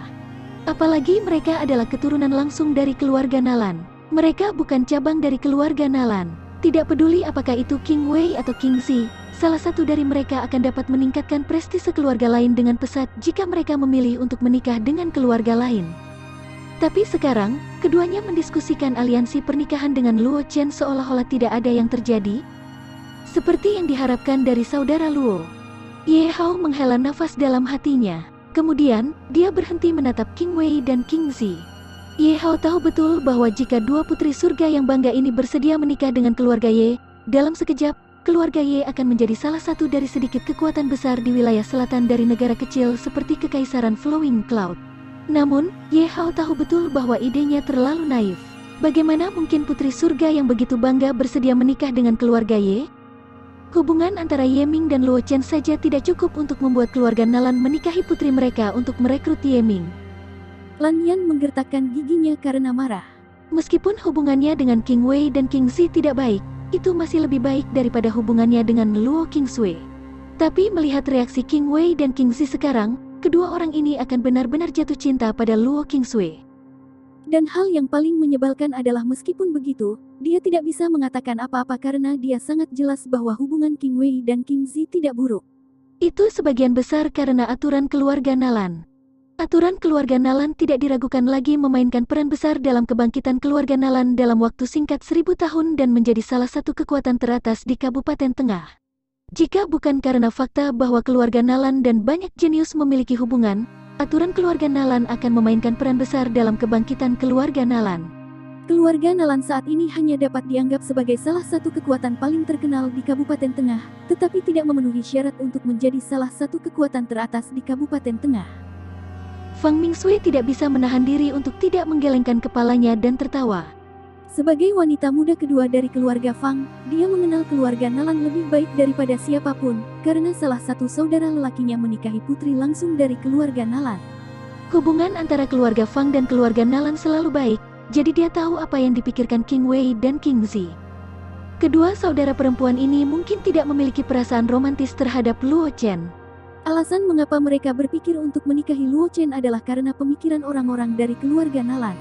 Apalagi mereka adalah keturunan langsung dari keluarga Nalan. Mereka bukan cabang dari keluarga Nalan. Tidak peduli apakah itu King Wei atau King Zi, salah satu dari mereka akan dapat meningkatkan prestise keluarga lain dengan pesat jika mereka memilih untuk menikah dengan keluarga lain. Tapi sekarang, keduanya mendiskusikan aliansi pernikahan dengan Luo Chen seolah-olah tidak ada yang terjadi. Seperti yang diharapkan dari saudara Luo. Ye Hao menghela nafas dalam hatinya. Kemudian, dia berhenti menatap King Wei dan King Zi. Ye Hao tahu betul bahwa jika dua putri surga yang bangga ini bersedia menikah dengan keluarga Ye, dalam sekejap, keluarga Ye akan menjadi salah satu dari sedikit kekuatan besar di wilayah selatan dari negara kecil seperti Kekaisaran Flowing Cloud. Namun, Ye Hao tahu betul bahwa idenya terlalu naif. Bagaimana mungkin putri surga yang begitu bangga bersedia menikah dengan keluarga Ye? Hubungan antara Ye Ming dan Luo Chen saja tidak cukup untuk membuat keluarga Nalan menikahi putri mereka untuk merekrut Ye Ming. Lan Yan menggertakkan giginya karena marah. Meskipun hubungannya dengan King Wei dan King Zi tidak baik, itu masih lebih baik daripada hubungannya dengan Luo Qingsui. Tapi melihat reaksi King Wei dan King Zi sekarang, kedua orang ini akan benar-benar jatuh cinta pada Luo Qingsui. Dan hal yang paling menyebalkan adalah meskipun begitu, dia tidak bisa mengatakan apa-apa karena dia sangat jelas bahwa hubungan King Wei dan King Zi tidak buruk. Itu sebagian besar karena aturan keluarga Nalan. Aturan keluarga Nalan tidak diragukan lagi memainkan peran besar dalam kebangkitan keluarga Nalan dalam waktu singkat 1000 tahun dan menjadi salah satu kekuatan teratas di Kabupaten Tengah. Jika bukan karena fakta bahwa keluarga Nalan dan banyak jenius memiliki hubungan, aturan keluarga Nalan akan memainkan peran besar dalam kebangkitan keluarga Nalan. Keluarga Nalan saat ini hanya dapat dianggap sebagai salah satu kekuatan paling terkenal di Kabupaten Tengah, tetapi tidak memenuhi syarat untuk menjadi salah satu kekuatan teratas di Kabupaten Tengah. Fang Mingsui tidak bisa menahan diri untuk tidak menggelengkan kepalanya dan tertawa. Sebagai wanita muda kedua dari keluarga Fang, dia mengenal keluarga Nalan lebih baik daripada siapapun, karena salah satu saudara lelakinya menikahi putri langsung dari keluarga Nalan. Hubungan antara keluarga Fang dan keluarga Nalan selalu baik, jadi dia tahu apa yang dipikirkan King Wei dan King Zi. Kedua saudara perempuan ini mungkin tidak memiliki perasaan romantis terhadap Luo Chen. Alasan mengapa mereka berpikir untuk menikahi Luo Chen adalah karena pemikiran orang-orang dari keluarga Nalan.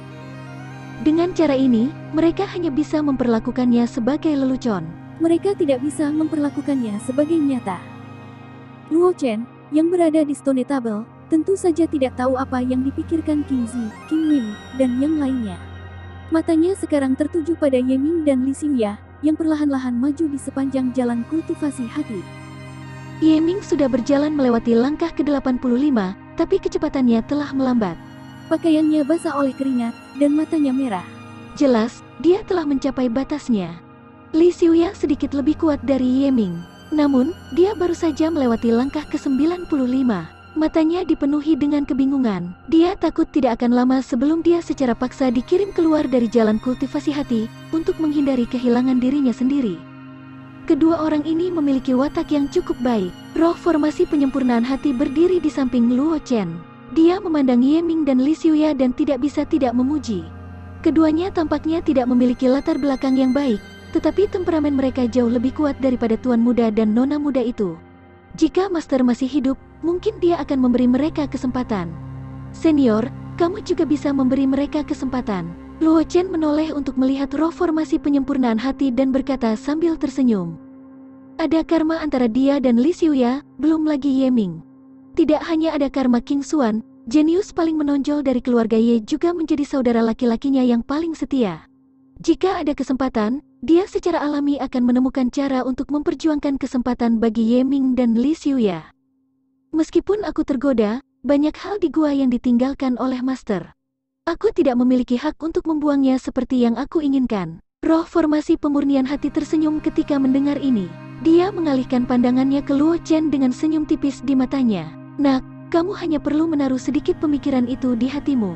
Dengan cara ini, mereka hanya bisa memperlakukannya sebagai lelucon. Mereka tidak bisa memperlakukannya sebagai nyata. Luo Chen, yang berada di Stone Table, tentu saja tidak tahu apa yang dipikirkan King Zi, King Wei, dan yang lainnya. Matanya sekarang tertuju pada Ye Ming dan Li Xiuya, yang perlahan-lahan maju di sepanjang jalan kultivasi hati. Ye Ming sudah berjalan melewati langkah ke-85, tapi kecepatannya telah melambat. Pakaiannya basah oleh keringat, dan matanya merah. Jelas, dia telah mencapai batasnya. Li Xiuya sedikit lebih kuat dari Ye Ming. Namun, dia baru saja melewati langkah ke-95. Matanya dipenuhi dengan kebingungan. Dia takut tidak akan lama sebelum dia secara paksa dikirim keluar dari jalan kultivasi hati, untuk menghindari kehilangan dirinya sendiri. Kedua orang ini memiliki watak yang cukup baik. Roh formasi penyempurnaan hati berdiri di samping Luo Chen. Dia memandang Ye Ming dan Li Xiuya dan tidak bisa tidak memuji. Keduanya tampaknya tidak memiliki latar belakang yang baik, tetapi temperamen mereka jauh lebih kuat daripada tuan muda dan nona muda itu. Jika Master masih hidup, mungkin dia akan memberi mereka kesempatan. Senior, kamu juga bisa memberi mereka kesempatan. Luo Chen menoleh untuk melihat roh formasi penyempurnaan hati dan berkata sambil tersenyum. Ada karma antara dia dan Li Xiuya, belum lagi Ye Ming. Tidak hanya ada karma King Xuan, jenius paling menonjol dari keluarga Ye juga menjadi saudara laki-lakinya yang paling setia. Jika ada kesempatan, dia secara alami akan menemukan cara untuk memperjuangkan kesempatan bagi Ye Ming dan Li Xiuya. Meskipun aku tergoda, banyak hal di gua yang ditinggalkan oleh Master. Aku tidak memiliki hak untuk membuangnya seperti yang aku inginkan. Roh formasi pemurnian hati tersenyum ketika mendengar ini. Dia mengalihkan pandangannya ke Luo Chen dengan senyum tipis di matanya. Nak, kamu hanya perlu menaruh sedikit pemikiran itu di hatimu.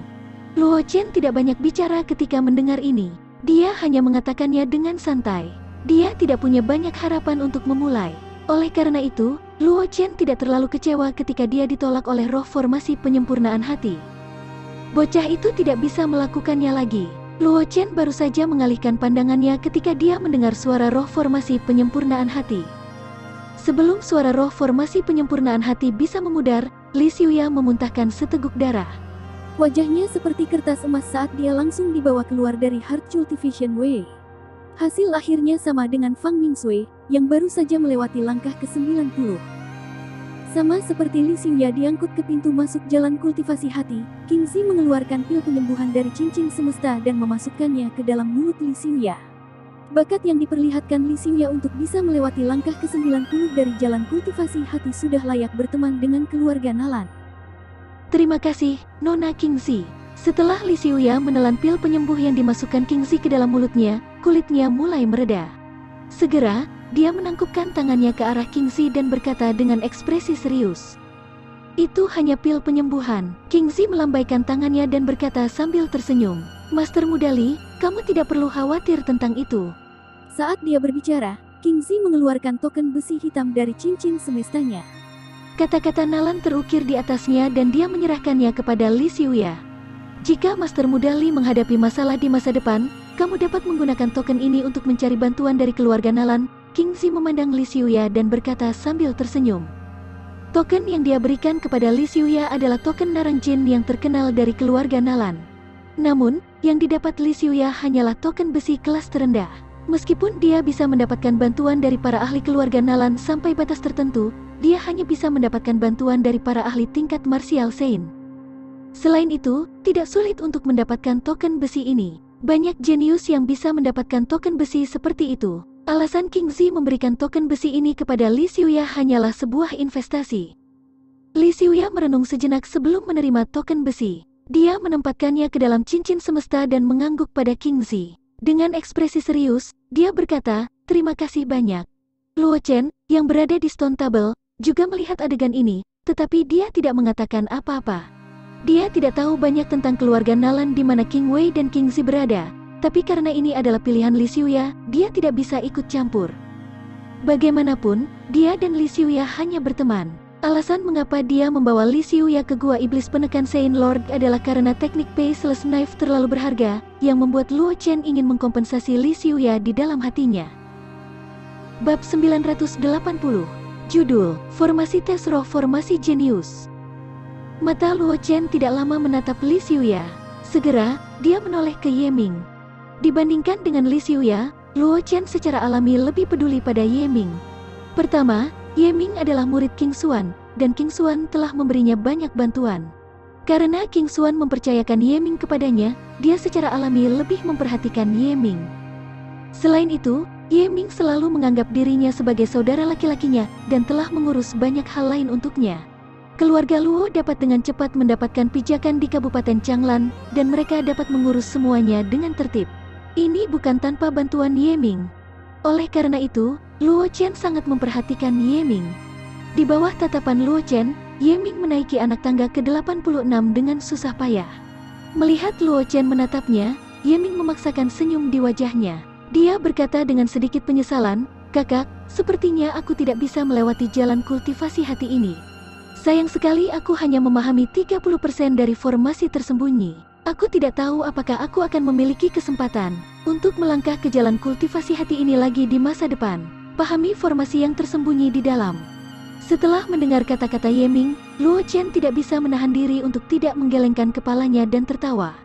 Luo Chen tidak banyak bicara ketika mendengar ini. Dia hanya mengatakannya dengan santai. Dia tidak punya banyak harapan untuk memulai. Oleh karena itu, Luo Chen tidak terlalu kecewa ketika dia ditolak oleh roh formasi penyempurnaan hati. Bocah itu tidak bisa melakukannya lagi. Luo Chen baru saja mengalihkan pandangannya ketika dia mendengar suara roh formasi penyempurnaan hati. Sebelum suara roh formasi penyempurnaan hati bisa memudar, Li Xiuya memuntahkan seteguk darah. Wajahnya seperti kertas emas saat dia langsung dibawa keluar dari Heart Cultivation Way. Hasil akhirnya sama dengan Fang Mingsui, yang baru saja melewati langkah ke-90. Sama seperti Li Xiuya diangkut ke pintu masuk jalan kultivasi hati, King Zi mengeluarkan pil penyembuhan dari cincin semesta dan memasukkannya ke dalam mulut Li Xiuya. Bakat yang diperlihatkan Li Xiuya untuk bisa melewati langkah ke-90 dari jalan kultivasi hati sudah layak berteman dengan keluarga Nalan. Terima kasih, Nona King Zi. Setelah Li Xiuya menelan pil penyembuh yang dimasukkan Kingzi ke dalam mulutnya, kulitnya mulai mereda. Segera, dia menangkupkan tangannya ke arah Kingzi dan berkata dengan ekspresi serius, "Itu hanya pil penyembuhan." Kingzi melambaikan tangannya dan berkata sambil tersenyum, "Master muda Li, kamu tidak perlu khawatir tentang itu." Saat dia berbicara, Kingzi mengeluarkan token besi hitam dari cincin semestanya. Kata-kata Nalan terukir di atasnya dan dia menyerahkannya kepada Li Xiuya. "Jika Master muda Li menghadapi masalah di masa depan, kamu dapat menggunakan token ini untuk mencari bantuan dari keluarga Nalan." Kingzi memandang Li Xiuya dan berkata sambil tersenyum. Token yang dia berikan kepada Li Xiuya adalah token Narang Jin yang terkenal dari keluarga Nalan. Namun, yang didapat Li Xiuya hanyalah token besi kelas terendah. Meskipun dia bisa mendapatkan bantuan dari para ahli keluarga Nalan sampai batas tertentu, dia hanya bisa mendapatkan bantuan dari para ahli tingkat Martial Saint. Selain itu, tidak sulit untuk mendapatkan token besi ini. Banyak jenius yang bisa mendapatkan token besi seperti itu. Alasan Kingzi memberikan token besi ini kepada Li Xiuya hanyalah sebuah investasi. Li Xiuya merenung sejenak sebelum menerima token besi. Dia menempatkannya ke dalam cincin semesta dan mengangguk pada Kingzi. Dengan ekspresi serius, dia berkata, "Terima kasih banyak." Luo Chen, yang berada di Stone Table, juga melihat adegan ini, tetapi dia tidak mengatakan apa-apa. Dia tidak tahu banyak tentang keluarga Nalan di mana King Wei dan Kingzi berada, tapi karena ini adalah pilihan Li Xiuya, dia tidak bisa ikut campur. Bagaimanapun, dia dan Li Xiuya hanya berteman. Alasan mengapa dia membawa Li Xiuya ke gua iblis penekan Saint Lord adalah karena teknik Faceless Knife terlalu berharga, yang membuat Luo Chen ingin mengkompensasi Li Xiuya di dalam hatinya. Bab 980. Judul, Formasi Tes Roh Formasi Jenius. Mata Luo Chen tidak lama menatap Li Xiuya. Segera, dia menoleh ke Ye Ming. Dibandingkan dengan Li Xiuya, Luo Chen secara alami lebih peduli pada Ye Ming. Pertama, Ye Ming adalah murid King Xuan, dan King Xuan telah memberinya banyak bantuan. Karena King Xuan mempercayakan Ye Ming kepadanya, dia secara alami lebih memperhatikan Ye Ming. Selain itu, Ye Ming selalu menganggap dirinya sebagai saudara laki-lakinya, dan telah mengurus banyak hal lain untuknya. Keluarga Luo dapat dengan cepat mendapatkan pijakan di Kabupaten Changlan, dan mereka dapat mengurus semuanya dengan tertib. Ini bukan tanpa bantuan Ye Ming. Oleh karena itu, Luo Chen sangat memperhatikan Ye Ming. Di bawah tatapan Luo Chen, Ye Ming menaiki anak tangga ke-86 dengan susah payah. Melihat Luo Chen menatapnya, Ye Ming memaksakan senyum di wajahnya. Dia berkata dengan sedikit penyesalan, "Kakak, sepertinya aku tidak bisa melewati jalan kultivasi hati ini. Sayang sekali aku hanya memahami 30% dari formasi tersembunyi. Aku tidak tahu apakah aku akan memiliki kesempatan untuk melangkah ke jalan kultivasi hati ini lagi di masa depan. Pahami formasi yang tersembunyi di dalam." Setelah mendengar kata-kata Ye Ming, Luo Chen tidak bisa menahan diri untuk tidak menggelengkan kepalanya dan tertawa.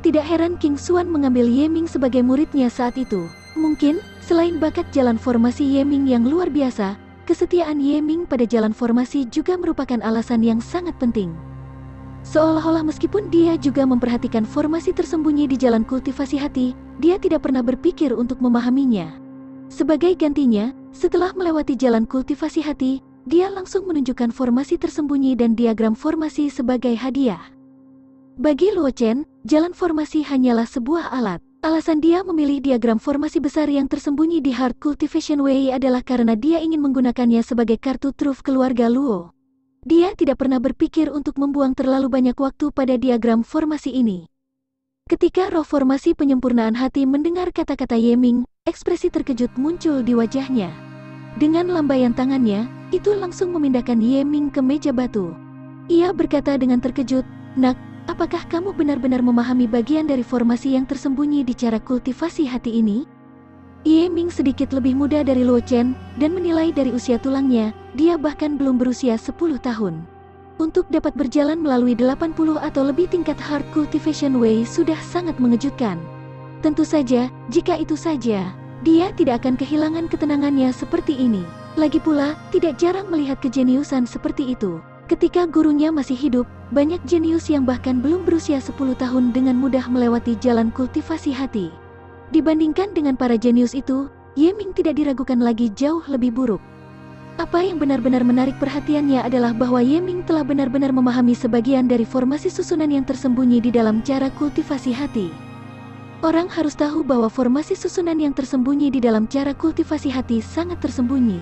Tidak heran King Xuan mengambil Ye Ming sebagai muridnya saat itu. Mungkin, selain bakat jalan formasi Ye Ming yang luar biasa, kesetiaan Ye Ming pada jalan formasi juga merupakan alasan yang sangat penting. Seolah-olah meskipun dia juga memperhatikan formasi tersembunyi di jalan kultivasi hati, dia tidak pernah berpikir untuk memahaminya. Sebagai gantinya, setelah melewati jalan kultivasi hati, dia langsung menunjukkan formasi tersembunyi dan diagram formasi sebagai hadiah. Bagi Luo Chen, jalan formasi hanyalah sebuah alat. Alasan dia memilih diagram formasi besar yang tersembunyi di Heart Cultivation Way adalah karena dia ingin menggunakannya sebagai kartu truf keluarga Luo. Dia tidak pernah berpikir untuk membuang terlalu banyak waktu pada diagram formasi ini. Ketika roh formasi penyempurnaan hati mendengar kata-kata Ye Ming, ekspresi terkejut muncul di wajahnya. Dengan lambaian tangannya, itu langsung memindahkan Ye Ming ke meja batu. Ia berkata dengan terkejut, "Nak, apakah kamu benar-benar memahami bagian dari formasi yang tersembunyi di cara kultivasi hati ini?" Ye Ming sedikit lebih muda dari Luo Chen, dan menilai dari usia tulangnya, dia bahkan belum berusia 10 tahun. Untuk dapat berjalan melalui 80 atau lebih tingkat Heart Cultivation Way sudah sangat mengejutkan. Tentu saja, jika itu saja, dia tidak akan kehilangan ketenangannya seperti ini. Lagi pula, tidak jarang melihat kejeniusan seperti itu. Ketika gurunya masih hidup, banyak jenius yang bahkan belum berusia 10 tahun dengan mudah melewati jalan kultivasi hati. Dibandingkan dengan para jenius itu, Ye Ming tidak diragukan lagi jauh lebih buruk. Apa yang benar-benar menarik perhatiannya adalah bahwa Yeming telah benar-benar memahami sebagian dari formasi susunan yang tersembunyi di dalam cara kultivasi hati. Orang harus tahu bahwa formasi susunan yang tersembunyi di dalam cara kultivasi hati sangat tersembunyi.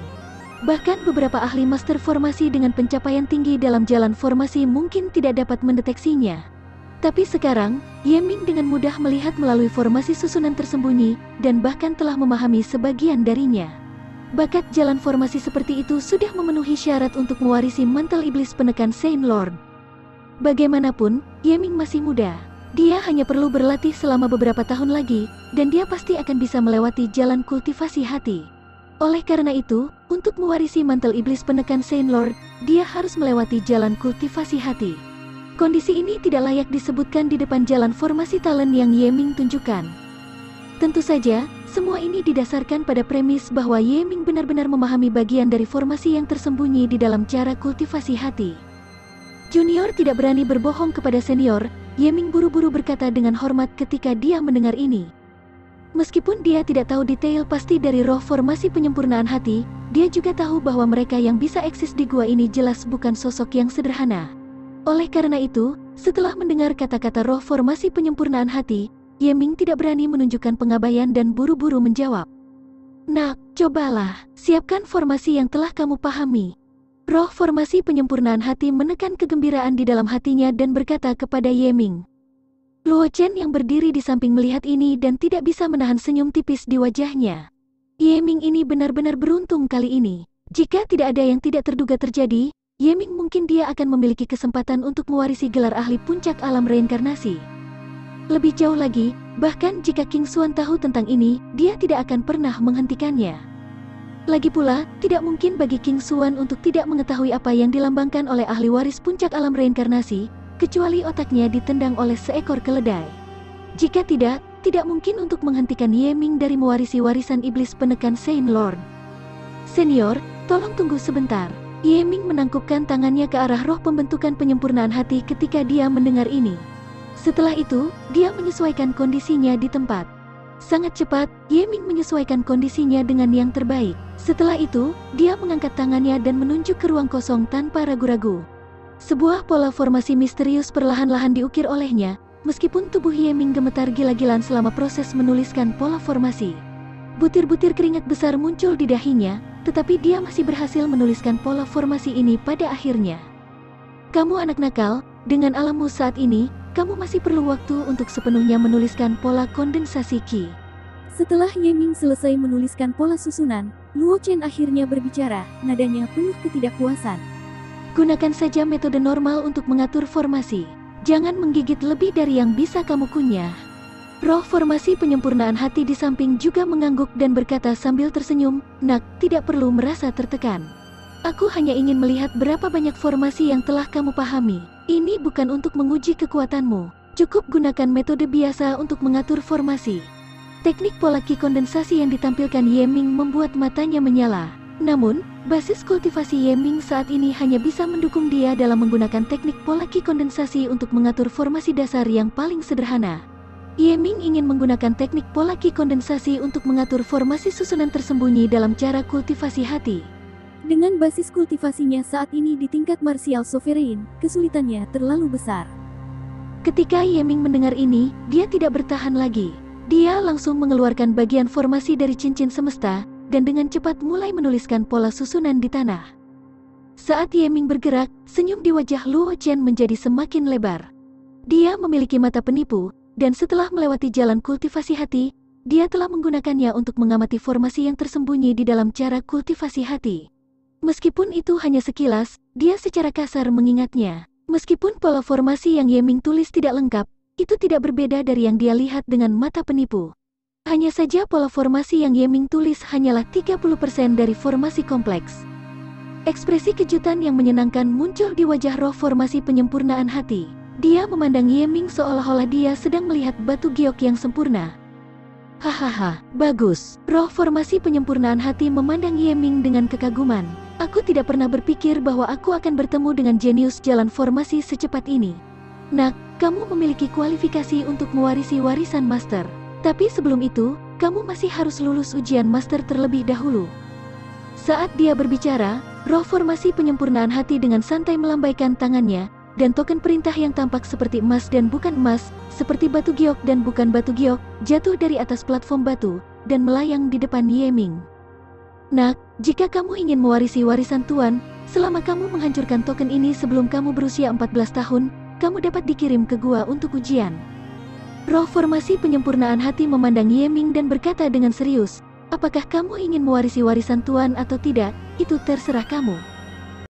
Bahkan beberapa ahli master formasi dengan pencapaian tinggi dalam jalan formasi mungkin tidak dapat mendeteksinya. Tapi sekarang, Yeming dengan mudah melihat melalui formasi susunan tersembunyi dan bahkan telah memahami sebagian darinya. Bakat jalan formasi seperti itu sudah memenuhi syarat untuk mewarisi mantel iblis penekan Saint Lord. Bagaimanapun, Yeming masih muda. Dia hanya perlu berlatih selama beberapa tahun lagi, dan dia pasti akan bisa melewati jalan kultivasi hati. Oleh karena itu, untuk mewarisi mantel iblis penekan Saint Lord, dia harus melewati jalan kultivasi hati. Kondisi ini tidak layak disebutkan di depan jalan formasi talent yang Yeming tunjukkan. Tentu saja, semua ini didasarkan pada premis bahwa Yeming benar-benar memahami bagian dari formasi yang tersembunyi di dalam cara kultivasi hati. Junior tidak berani berbohong kepada senior, Yeming buru-buru berkata dengan hormat ketika dia mendengar ini. Meskipun dia tidak tahu detail pasti dari roh formasi penyempurnaan hati, dia juga tahu bahwa mereka yang bisa eksis di gua ini jelas bukan sosok yang sederhana. Oleh karena itu, setelah mendengar kata-kata roh formasi penyempurnaan hati, Yeming tidak berani menunjukkan pengabaian dan buru-buru menjawab. Nak, cobalah, siapkan formasi yang telah kamu pahami. Roh formasi penyempurnaan hati menekan kegembiraan di dalam hatinya dan berkata kepada Yeming. Luo Chen yang berdiri di samping melihat ini dan tidak bisa menahan senyum tipis di wajahnya. Yeming ini benar-benar beruntung kali ini. Jika tidak ada yang tidak terduga terjadi, Yeming mungkin dia akan memiliki kesempatan untuk mewarisi gelar ahli puncak alam reinkarnasi. Lebih jauh lagi, bahkan jika King Xuan tahu tentang ini, dia tidak akan pernah menghentikannya. Lagi pula, tidak mungkin bagi King Xuan untuk tidak mengetahui apa yang dilambangkan oleh ahli waris puncak alam reinkarnasi, kecuali otaknya ditendang oleh seekor keledai. Jika tidak mungkin untuk menghentikan Yeming dari mewarisi warisan iblis penekan Saint Lord. Senior, tolong tunggu sebentar. Yeming menangkupkan tangannya ke arah roh pembentukan penyempurnaan hati ketika dia mendengar ini. Setelah itu, dia menyesuaikan kondisinya di tempat. Sangat cepat, Yeming menyesuaikan kondisinya dengan yang terbaik. Setelah itu, dia mengangkat tangannya dan menunjuk ke ruang kosong tanpa ragu-ragu. Sebuah pola formasi misterius perlahan-lahan diukir olehnya, meskipun tubuh Yeming gemetar gila-gilaan selama proses menuliskan pola formasi. Butir-butir keringat besar muncul di dahinya, tetapi dia masih berhasil menuliskan pola formasi ini pada akhirnya. Kamu anak nakal, dengan alammu saat ini, kamu masih perlu waktu untuk sepenuhnya menuliskan pola kondensasi Qi. Setelah Yeming selesai menuliskan pola susunan, Luo Chen akhirnya berbicara, nadanya penuh ketidakpuasan. Gunakan saja metode normal untuk mengatur formasi. Jangan menggigit lebih dari yang bisa kamu kunyah. Roh formasi penyempurnaan hati di samping juga mengangguk dan berkata sambil tersenyum, Nak, tidak perlu merasa tertekan. Aku hanya ingin melihat berapa banyak formasi yang telah kamu pahami. Ini bukan untuk menguji kekuatanmu. Cukup gunakan metode biasa untuk mengatur formasi. Teknik pola Qi kondensasi yang ditampilkan Yeming membuat matanya menyala. Namun, basis kultivasi Yeming saat ini hanya bisa mendukung dia dalam menggunakan teknik pola Qi kondensasi untuk mengatur formasi dasar yang paling sederhana. Yeming ingin menggunakan teknik pola Qi kondensasi untuk mengatur formasi susunan tersembunyi dalam cara kultivasi hati. Dengan basis kultivasinya saat ini di tingkat martial sovereign, kesulitannya terlalu besar. Ketika Yeming mendengar ini, dia tidak bertahan lagi. Dia langsung mengeluarkan bagian formasi dari cincin semesta, dan dengan cepat mulai menuliskan pola susunan di tanah. Saat Yeming bergerak, senyum di wajah Luo Chen menjadi semakin lebar. Dia memiliki mata penipu, dan setelah melewati jalan kultivasi hati, dia telah menggunakannya untuk mengamati formasi yang tersembunyi di dalam cara kultivasi hati. Meskipun itu hanya sekilas, dia secara kasar mengingatnya. Meskipun pola formasi yang Yeming tulis tidak lengkap, itu tidak berbeda dari yang dia lihat dengan mata penipu. Hanya saja pola formasi yang Yeming tulis hanyalah 30% dari formasi kompleks. Ekspresi kejutan yang menyenangkan muncul di wajah roh formasi penyempurnaan hati. Dia memandang Yeming seolah-olah dia sedang melihat batu giok yang sempurna. Hahaha, bagus. Roh formasi penyempurnaan hati memandang Yeming dengan kekaguman. Aku tidak pernah berpikir bahwa aku akan bertemu dengan jenius jalan formasi secepat ini. Nak, kamu memiliki kualifikasi untuk mewarisi warisan master. Tapi sebelum itu, kamu masih harus lulus ujian master terlebih dahulu. Saat dia berbicara, roh formasi penyempurnaan hati dengan santai melambaikan tangannya, dan token perintah yang tampak seperti emas dan bukan emas, seperti batu giok dan bukan batu giok, jatuh dari atas platform batu, dan melayang di depan Ye Ming. Nak, jika kamu ingin mewarisi warisan Tuan, selama kamu menghancurkan token ini sebelum kamu berusia 14 tahun, kamu dapat dikirim ke gua untuk ujian. Roh formasi penyempurnaan hati memandang Ye Ming dan berkata dengan serius, apakah kamu ingin mewarisi warisan Tuan atau tidak, itu terserah kamu.